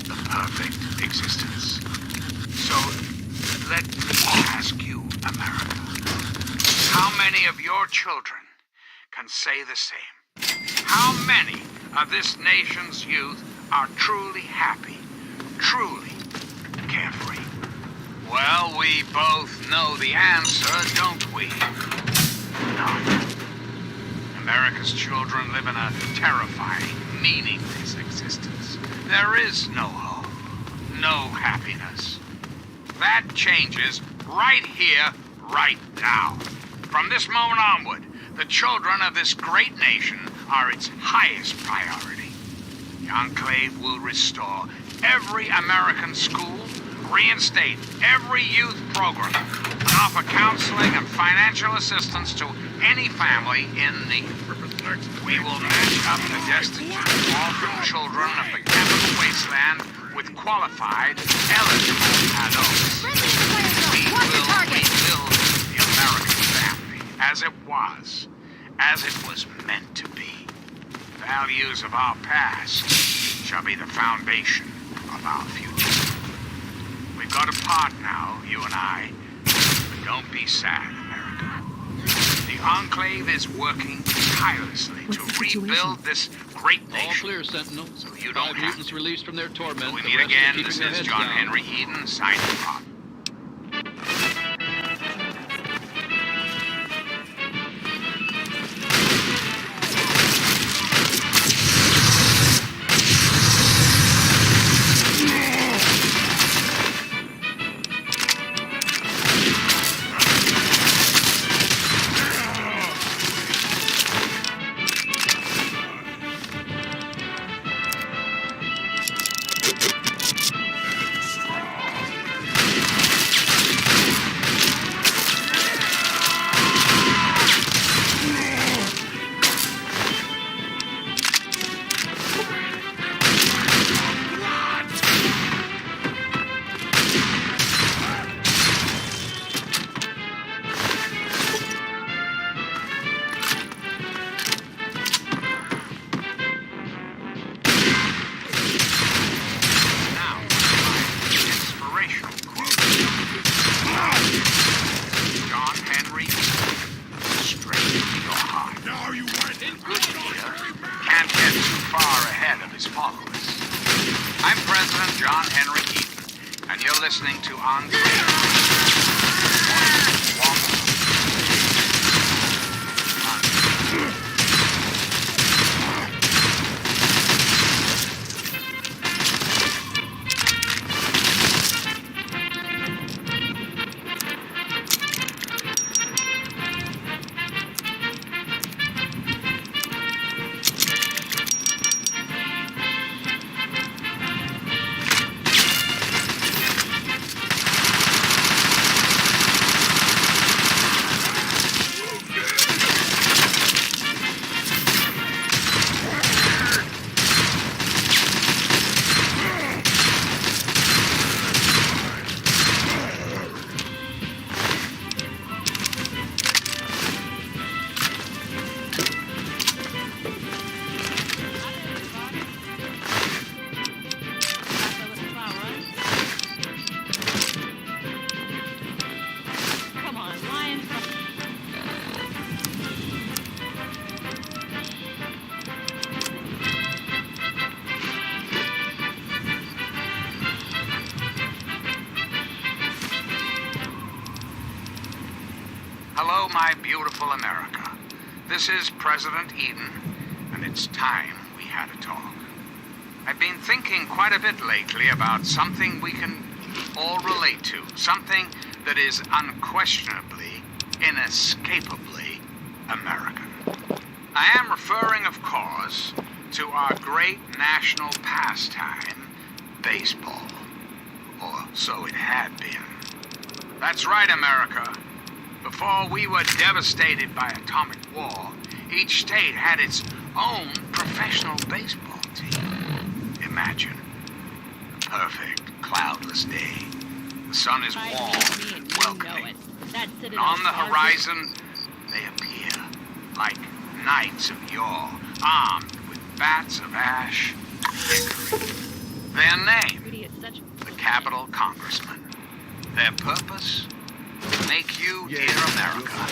the perfect existence. So, let me ask you, America, how many of your children can say the same? How many of this nation's youth are truly happy, truly carefree? Well, we both know the answer, don't we? None. America's children live in a terrifying, meaningless existence. There is no hope, no happiness. That changes right here, right now. From this moment onward, the children of this great nation are its highest priority. The Enclave will restore every American school, reinstate every youth program, and offer counseling and financial assistance to any family in need. We will match up the destitute orphan children of the capital wasteland with qualified, eligible adults. We will rebuild the American family as it was meant to be. Values of our past shall be the foundation of our future. We've got a part now, you and I. But don't be sad, America. The Enclave is working tirelessly to rebuild this great All nation. clear, Sentinel. So you don't 5 have mutants to. released from their torment. Till we The meet rest are again, keeping this their is heads John down. Henry Eden signing off. Now, my inspirational quote. John Henry, straight to your heart. Now you went in. Good leader can't get too far ahead of his followers. I'm President John Henry Eden, and you're listening to Enclave. Hello, my beautiful America. This is President Eden, and it's time we had a talk. I've been thinking quite a bit lately about something we can all relate to, something that is unquestionably, inescapably American. I am referring, of course, to our great national pastime, baseball. Or so it had been. That's right, America. Before we were devastated by atomic war, each state had its own professional baseball team. Imagine a perfect, cloudless day. The sun is warm, welcoming. And on the horizon, they appear like knights of yore, armed with bats of ash and hickory. Their name, the Capitol Congressmen. Their purpose, make you, dear America,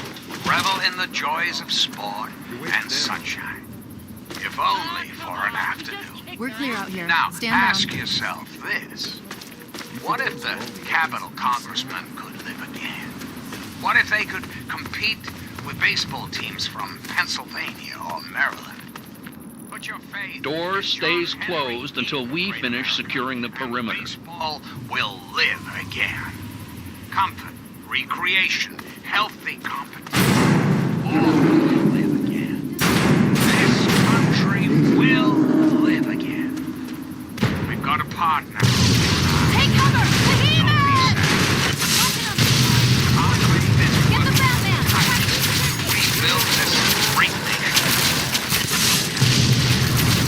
revel in the joys of sport and sunshine. If only for an afternoon. We're clear out here. Now, Stand ask down. yourself this. What if the Capitol Congressmen could live again? What if they could compete with baseball teams from Pennsylvania or Maryland? Put your faith Door in stays John Henry closed until Eaton, we great finish America, securing the and perimeter. Baseball will live again. Comfort, recreation, healthy competition. All will live again. This country will live again. We've got a partner. Take cover! The He-Man! Get the Batman! We build this great nation.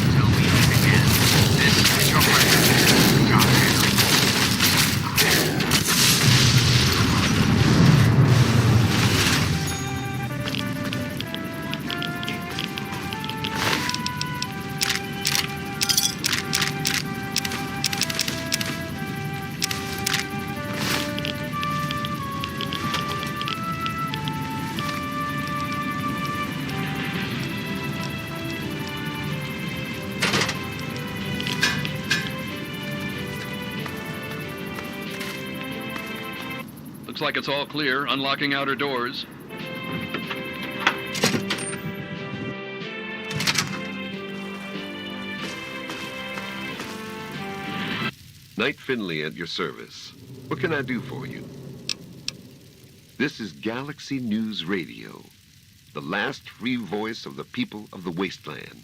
Until we meet again, this is your president, John Henry. Looks like it's all clear. Unlocking outer doors. Knight Finley at your service. What can I do for you? This is Galaxy News Radio, the last free voice of the people of the wasteland.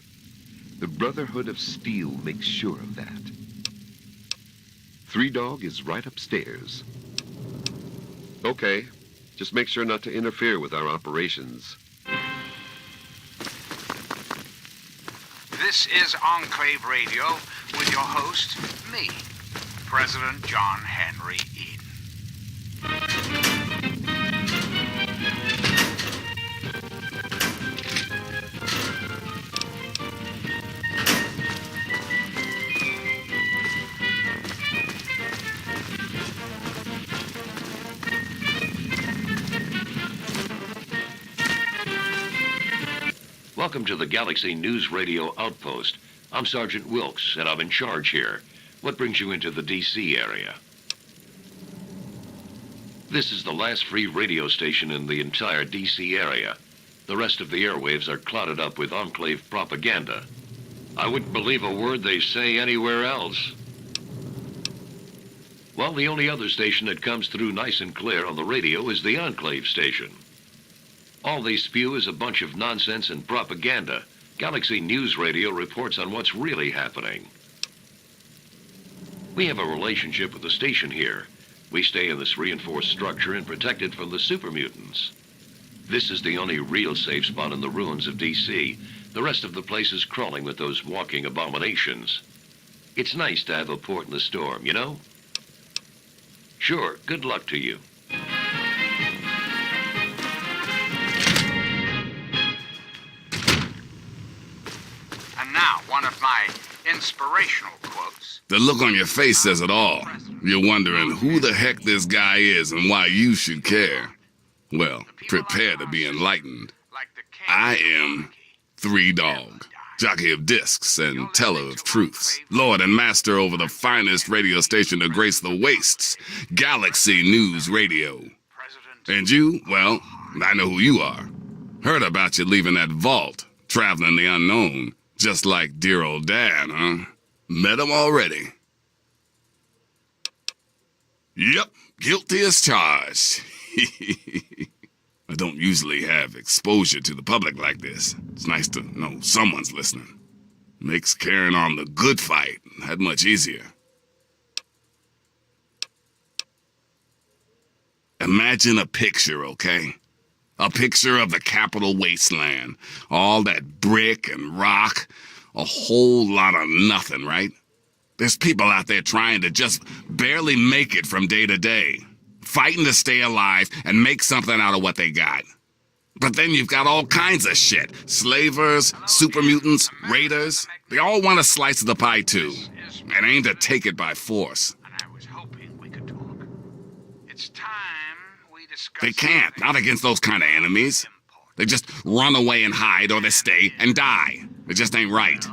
The Brotherhood of Steel makes sure of that. Three Dog is right upstairs. Okay, just make sure not to interfere with our operations. This is Enclave Radio with your host, me, President John Henry Eaton. Welcome to the Galaxy News Radio Outpost. I'm Sergeant Wilkes, and I'm in charge here. What brings you into the D.C. area? This is the last free radio station in the entire D.C. area. The rest of the airwaves are clouded up with Enclave propaganda. I wouldn't believe a word they say anywhere else. Well, the only other station that comes through nice and clear on the radio is the Enclave station. All they spew is a bunch of nonsense and propaganda. Galaxy News Radio reports on what's really happening. We have a relationship with the station here. We stay in this reinforced structure and protected from the super mutants. This is the only real safe spot in the ruins of D.C. The rest of the place is crawling with those walking abominations. It's nice to have a port in the storm, you know? Sure, good luck to you. And now, one of my inspirational quotes. The look on your face says it all. You're wondering who the heck this guy is and why you should care. Well, prepare to be enlightened. I am Three Dog, jockey of discs and teller of truths, lord and master over the finest radio station to grace the wastes, Galaxy News Radio. And you, well, I know who you are. Heard about you leaving that vault, traveling the unknown, just like dear old Dad, huh? Met him already. Yep, guilty as charged. I don't usually have exposure to the public like this. It's nice to know someone's listening. Makes carrying on the good fight that much easier. Imagine a picture, okay? A picture of the Capitol wasteland. All that brick and rock. A whole lot of nothing, right? There's people out there trying to just barely make it from day to day. Fighting to stay alive and make something out of what they got. But then you've got all kinds of shit. Slavers, super mutants, raiders. They all want a slice of the pie too. And aim to take it by force. And I was hoping we could talk. It's time we discuss. They can't, not against those kind of enemies. They just run away and hide, or they stay and die. It just ain't right.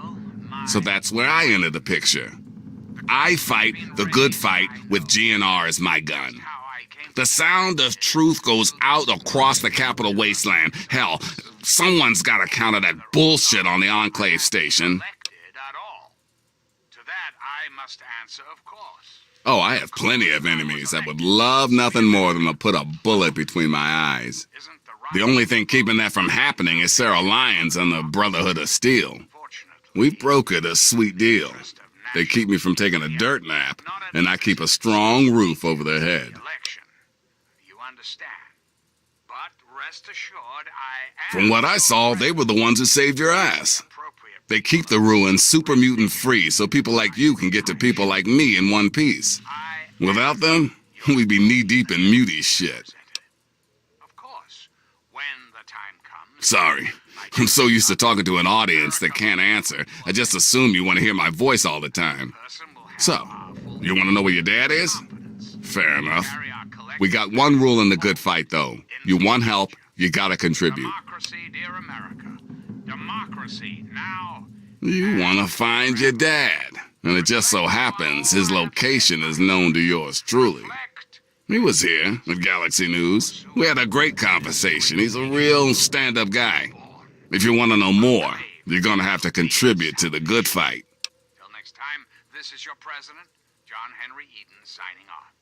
So that's where I enter the picture. I fight the good fight with GNR as my gun. The sound of truth goes out across the Capitol wasteland. Hell, someone's got to counter that bullshit on the Enclave station. To that, I must answer, of course. Oh, I have plenty of enemies that would love nothing more than to put a bullet between my eyes. The only thing keeping that from happening is Sarah Lyons and the Brotherhood of Steel. We brokered a sweet deal. They keep me from taking a dirt nap, and I keep a strong roof over their head. You understand. But rest assured, I am... From what I saw, they were the ones who saved your ass. They keep the ruins super mutant free so people like you can get to people like me in one piece. Without them, we'd be knee-deep in muty shit. Of course, when the time comes... Sorry. I'm so used to talking to an audience that can't answer. I just assume you want to hear my voice all the time. So, you want to know where your dad is? Fair enough. We got one rule in the good fight, though. You want help, you gotta contribute. Democracy, dear America. Democracy, now. You want to find your dad. And it just so happens his location is known to yours truly. He was here at Galaxy News. We had a great conversation. He's a real stand-up guy. If you want to know more, you're gonna have to contribute to the good fight. Till next time, this is your president, John Henry Eden, signing off.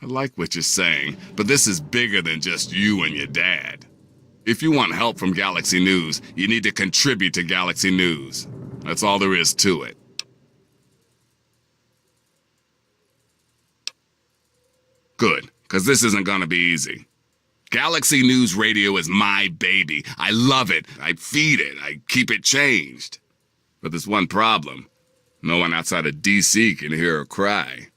I like what you're saying, but this is bigger than just you and your dad. If you want help from Galaxy News, you need to contribute to Galaxy News. That's all there is to it. Good, because this isn't gonna be easy. Galaxy News Radio is my baby. I love it. I feed it. I keep it changed. But there's one problem. No one outside of DC can hear her cry.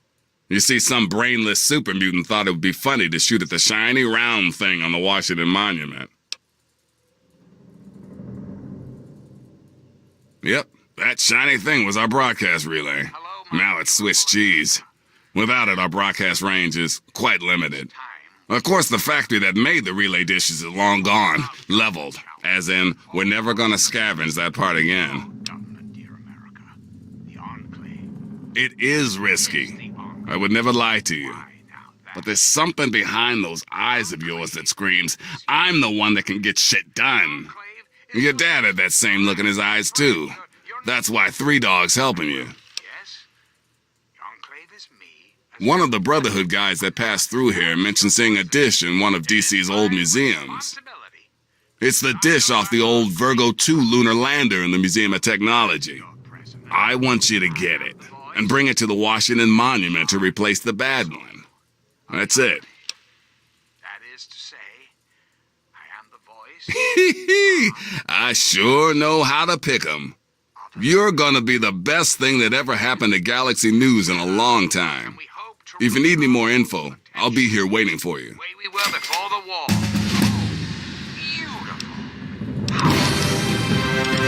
You see, some brainless super mutant thought it would be funny to shoot at the shiny round thing on the Washington Monument. Yep, that shiny thing was our broadcast relay. Now it's Swiss cheese. Without it, our broadcast range is quite limited. Of course, the factory that made the relay dishes is long gone, leveled, as in, we're never gonna scavenge that part again. It is risky. I would never lie to you. But there's something behind those eyes of yours that screams, I'm the one that can get shit done. Your dad had that same look in his eyes, too. That's why Three Dog's helping you. One of the Brotherhood guys that passed through here mentioned seeing a dish in one of DC's old museums. It's the dish off the old Virgo 2 lunar lander in the Museum of Technology. I want you to get it and bring it to the Washington Monument to replace the bad one. That's it. That is to say, I am the voice. I sure know how to pick 'em. You're gonna be the best thing that ever happened to Galaxy News in a long time. If you need any more info, I'll be here waiting for you. Way we were before the war. Beautiful.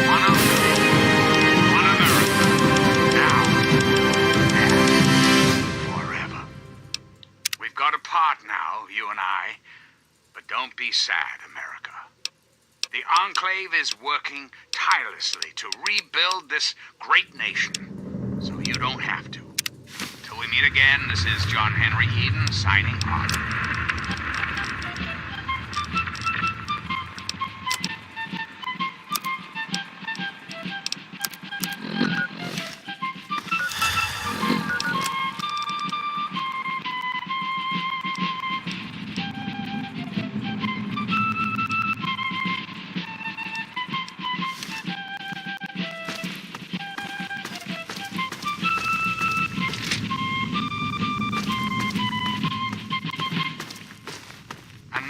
One America. Now. Forever. We've got apart now, you and I. But don't be sad, America. The Enclave is working tirelessly to rebuild this great nation. So you don't have to. Till we meet again, this is John Henry Eden signing off.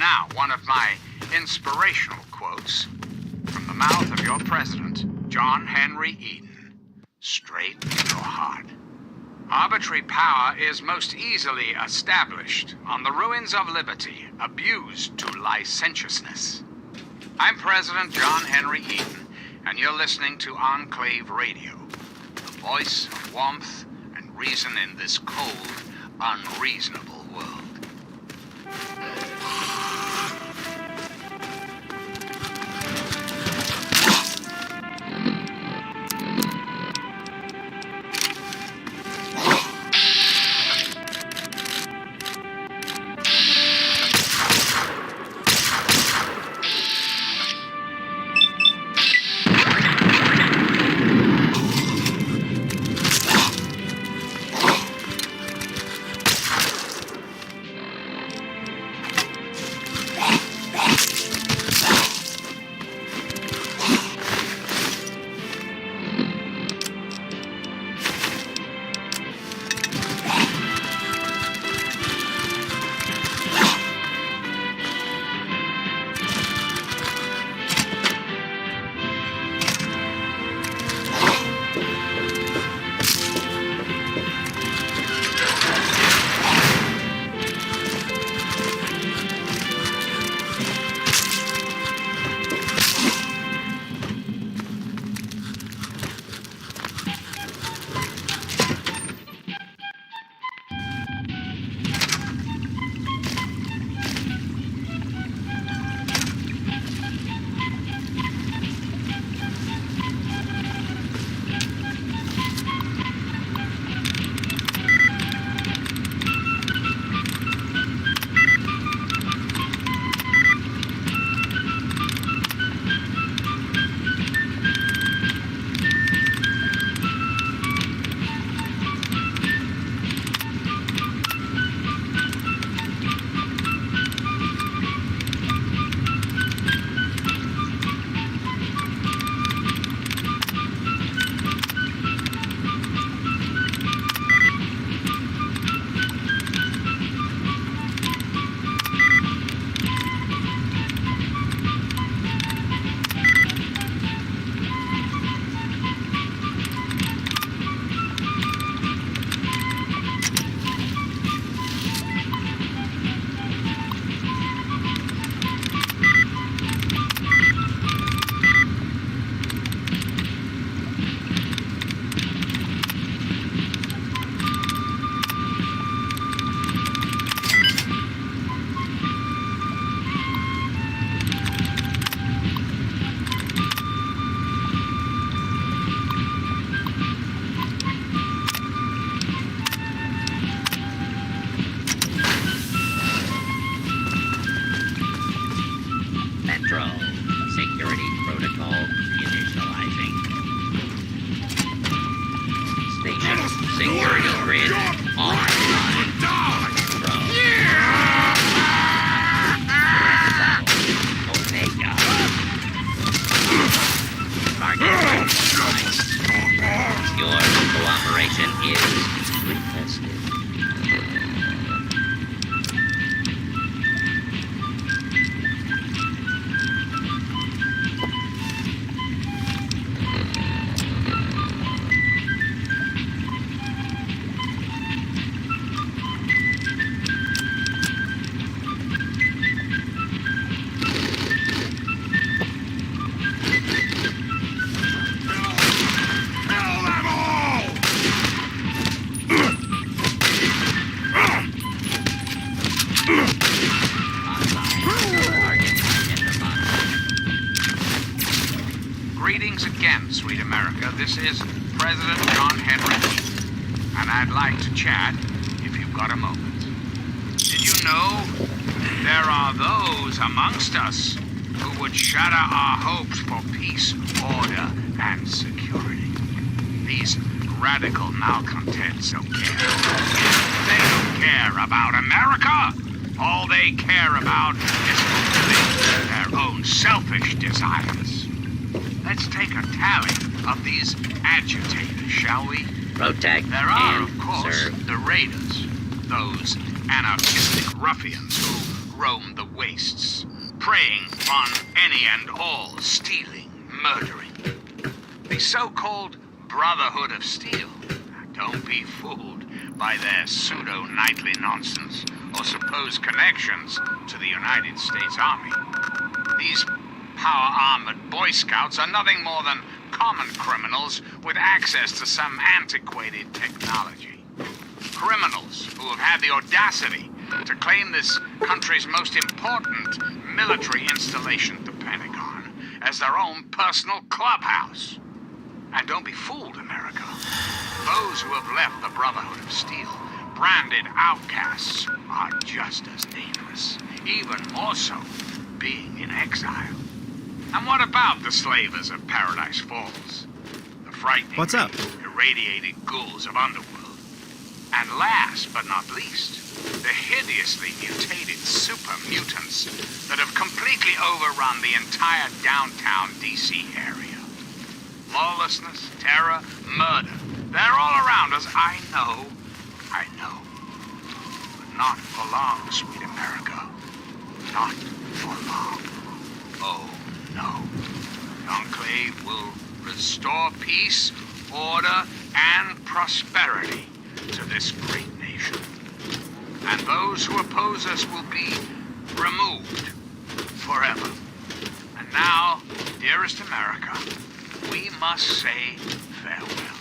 Now, one of my inspirational quotes from the mouth of your president, John Henry Eden, straight to your heart. Arbitrary power is most easily established on the ruins of liberty, abused to licentiousness. I'm President John Henry Eden, and you're listening to Enclave Radio, the voice of warmth and reason in this cold, unreasonable world. Greetings again, sweet America. This is President John Henry Eden, and I'd like to chat if you've got a moment. Did you know there are those amongst us who would shatter our hopes for peace, order, and security? These radical malcontents don't care. They don't care about America. All they care about is fulfilling their own selfish desires. Let's take a tally of these agitators, shall we? Protect There are, and of course, serve. the raiders, those anarchistic ruffians who roam the wastes, preying on any and all, stealing, murdering. The so-called Brotherhood of Steel. Don't be fooled by their pseudo-knightly nonsense or supposed connections to the United States Army. These power-armored Boy Scouts are nothing more than common criminals with access to some antiquated technology. Criminals who have had the audacity to claim this country's most important military installation, the Pentagon, as their own personal clubhouse. And don't be fooled, America. Those who have left the Brotherhood of Steel, branded outcasts, are just as dangerous, even more so, being in exile. And what about the slavers of Paradise Falls? The frightening, What's up? irradiated ghouls of Underworld. And last but not least, the hideously mutated super mutants that have completely overrun the entire downtown DC area. Lawlessness, terror, murder. They're all around us. I know. But not for long, sweet America. Not for long. Oh, no. The Enclave will restore peace, order, and prosperity to this great nation. And those who oppose us will be removed forever. And now, dearest America, we must say farewell.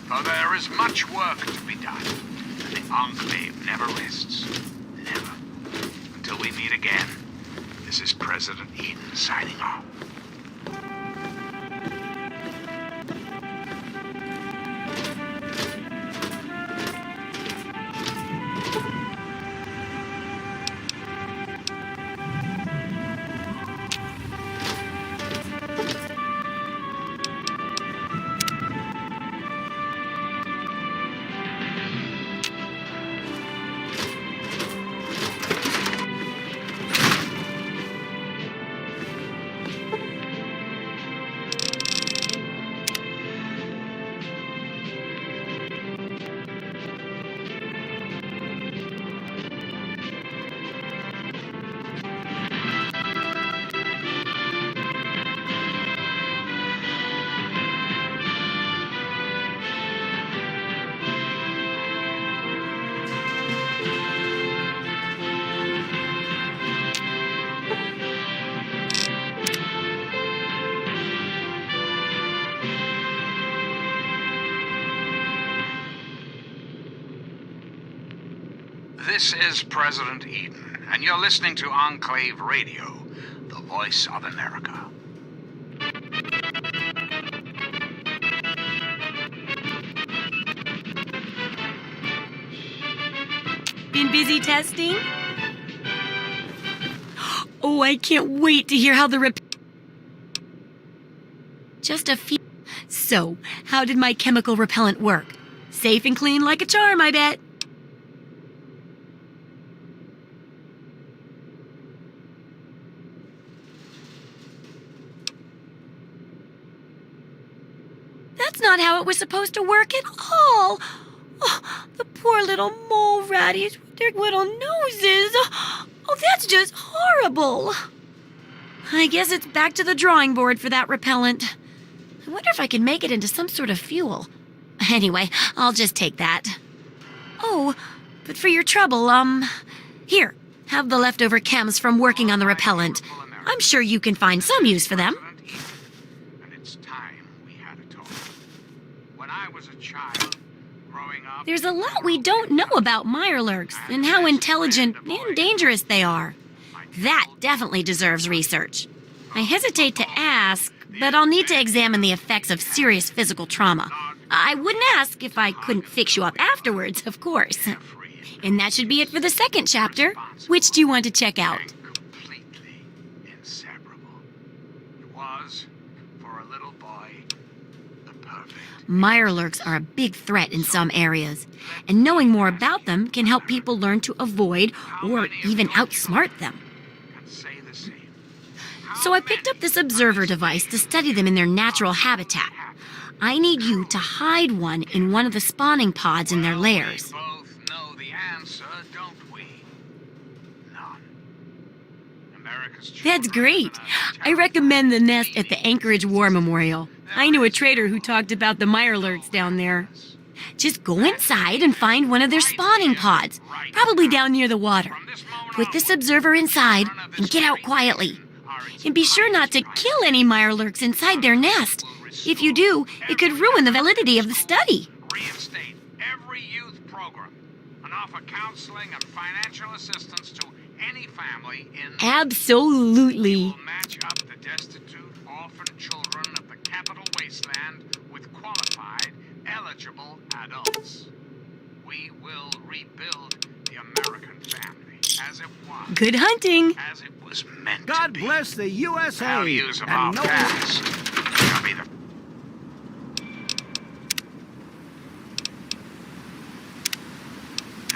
For there is much work to be done, and the Enclave never rests. Never. Until we meet again, this is President Eden signing off. This is President Eden, and you're listening to Enclave Radio, the voice of America. Been busy testing? Oh, I can't wait to hear how the Just a few. So, how did my chemical repellent work? Safe and clean like a charm, I bet. That's not how it was supposed to work at all. Oh, the poor little mole ratties with their little noses. Oh, that's just horrible. I guess it's back to the drawing board for that repellent. I wonder if I can make it into some sort of fuel. Anyway, I'll just take that. Oh, but for your trouble, here, have the leftover chems from working on the repellent. I'm sure you can find some use for them. And it's time we had a talk. When I was a child, growing up... There's a lot we don't know about Mirelurks and how intelligent and dangerous they are. That definitely deserves research. I hesitate to ask, but I'll need to examine the effects of serious physical trauma. I wouldn't ask if I couldn't fix you up afterwards, of course. And that should be it for the second chapter. Which do you want to check out? Completely inseparable. It was, for a little boy, the perfect... Mirelurks are a big threat in some areas, and knowing more about them can help people learn to avoid or even outsmart them. So I picked up this observer device to study them in their natural habitat. I need you to hide one in one of the spawning pods in their lairs. We both know the answer, don't we? None. That's great. I recommend the nest at the Anchorage War Memorial. I knew a trader who talked about the Mirelurks down there. Just go inside and find one of their spawning pods, probably down near the water. Put this observer inside and get out quietly. And be sure not to kill any Mirelurks inside their nest. If you do, it could ruin the validity of the study. Reinstate every youth program and offer counseling and financial assistance to any family in Absolutely. will match up the destitute, orphan children of the capital wasteland with qualified, eligible adults. We will rebuild the American family as it was. Good hunting. As it was meant God to be. bless the USA. Values of our And no past shall be the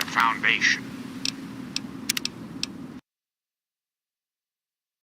foundation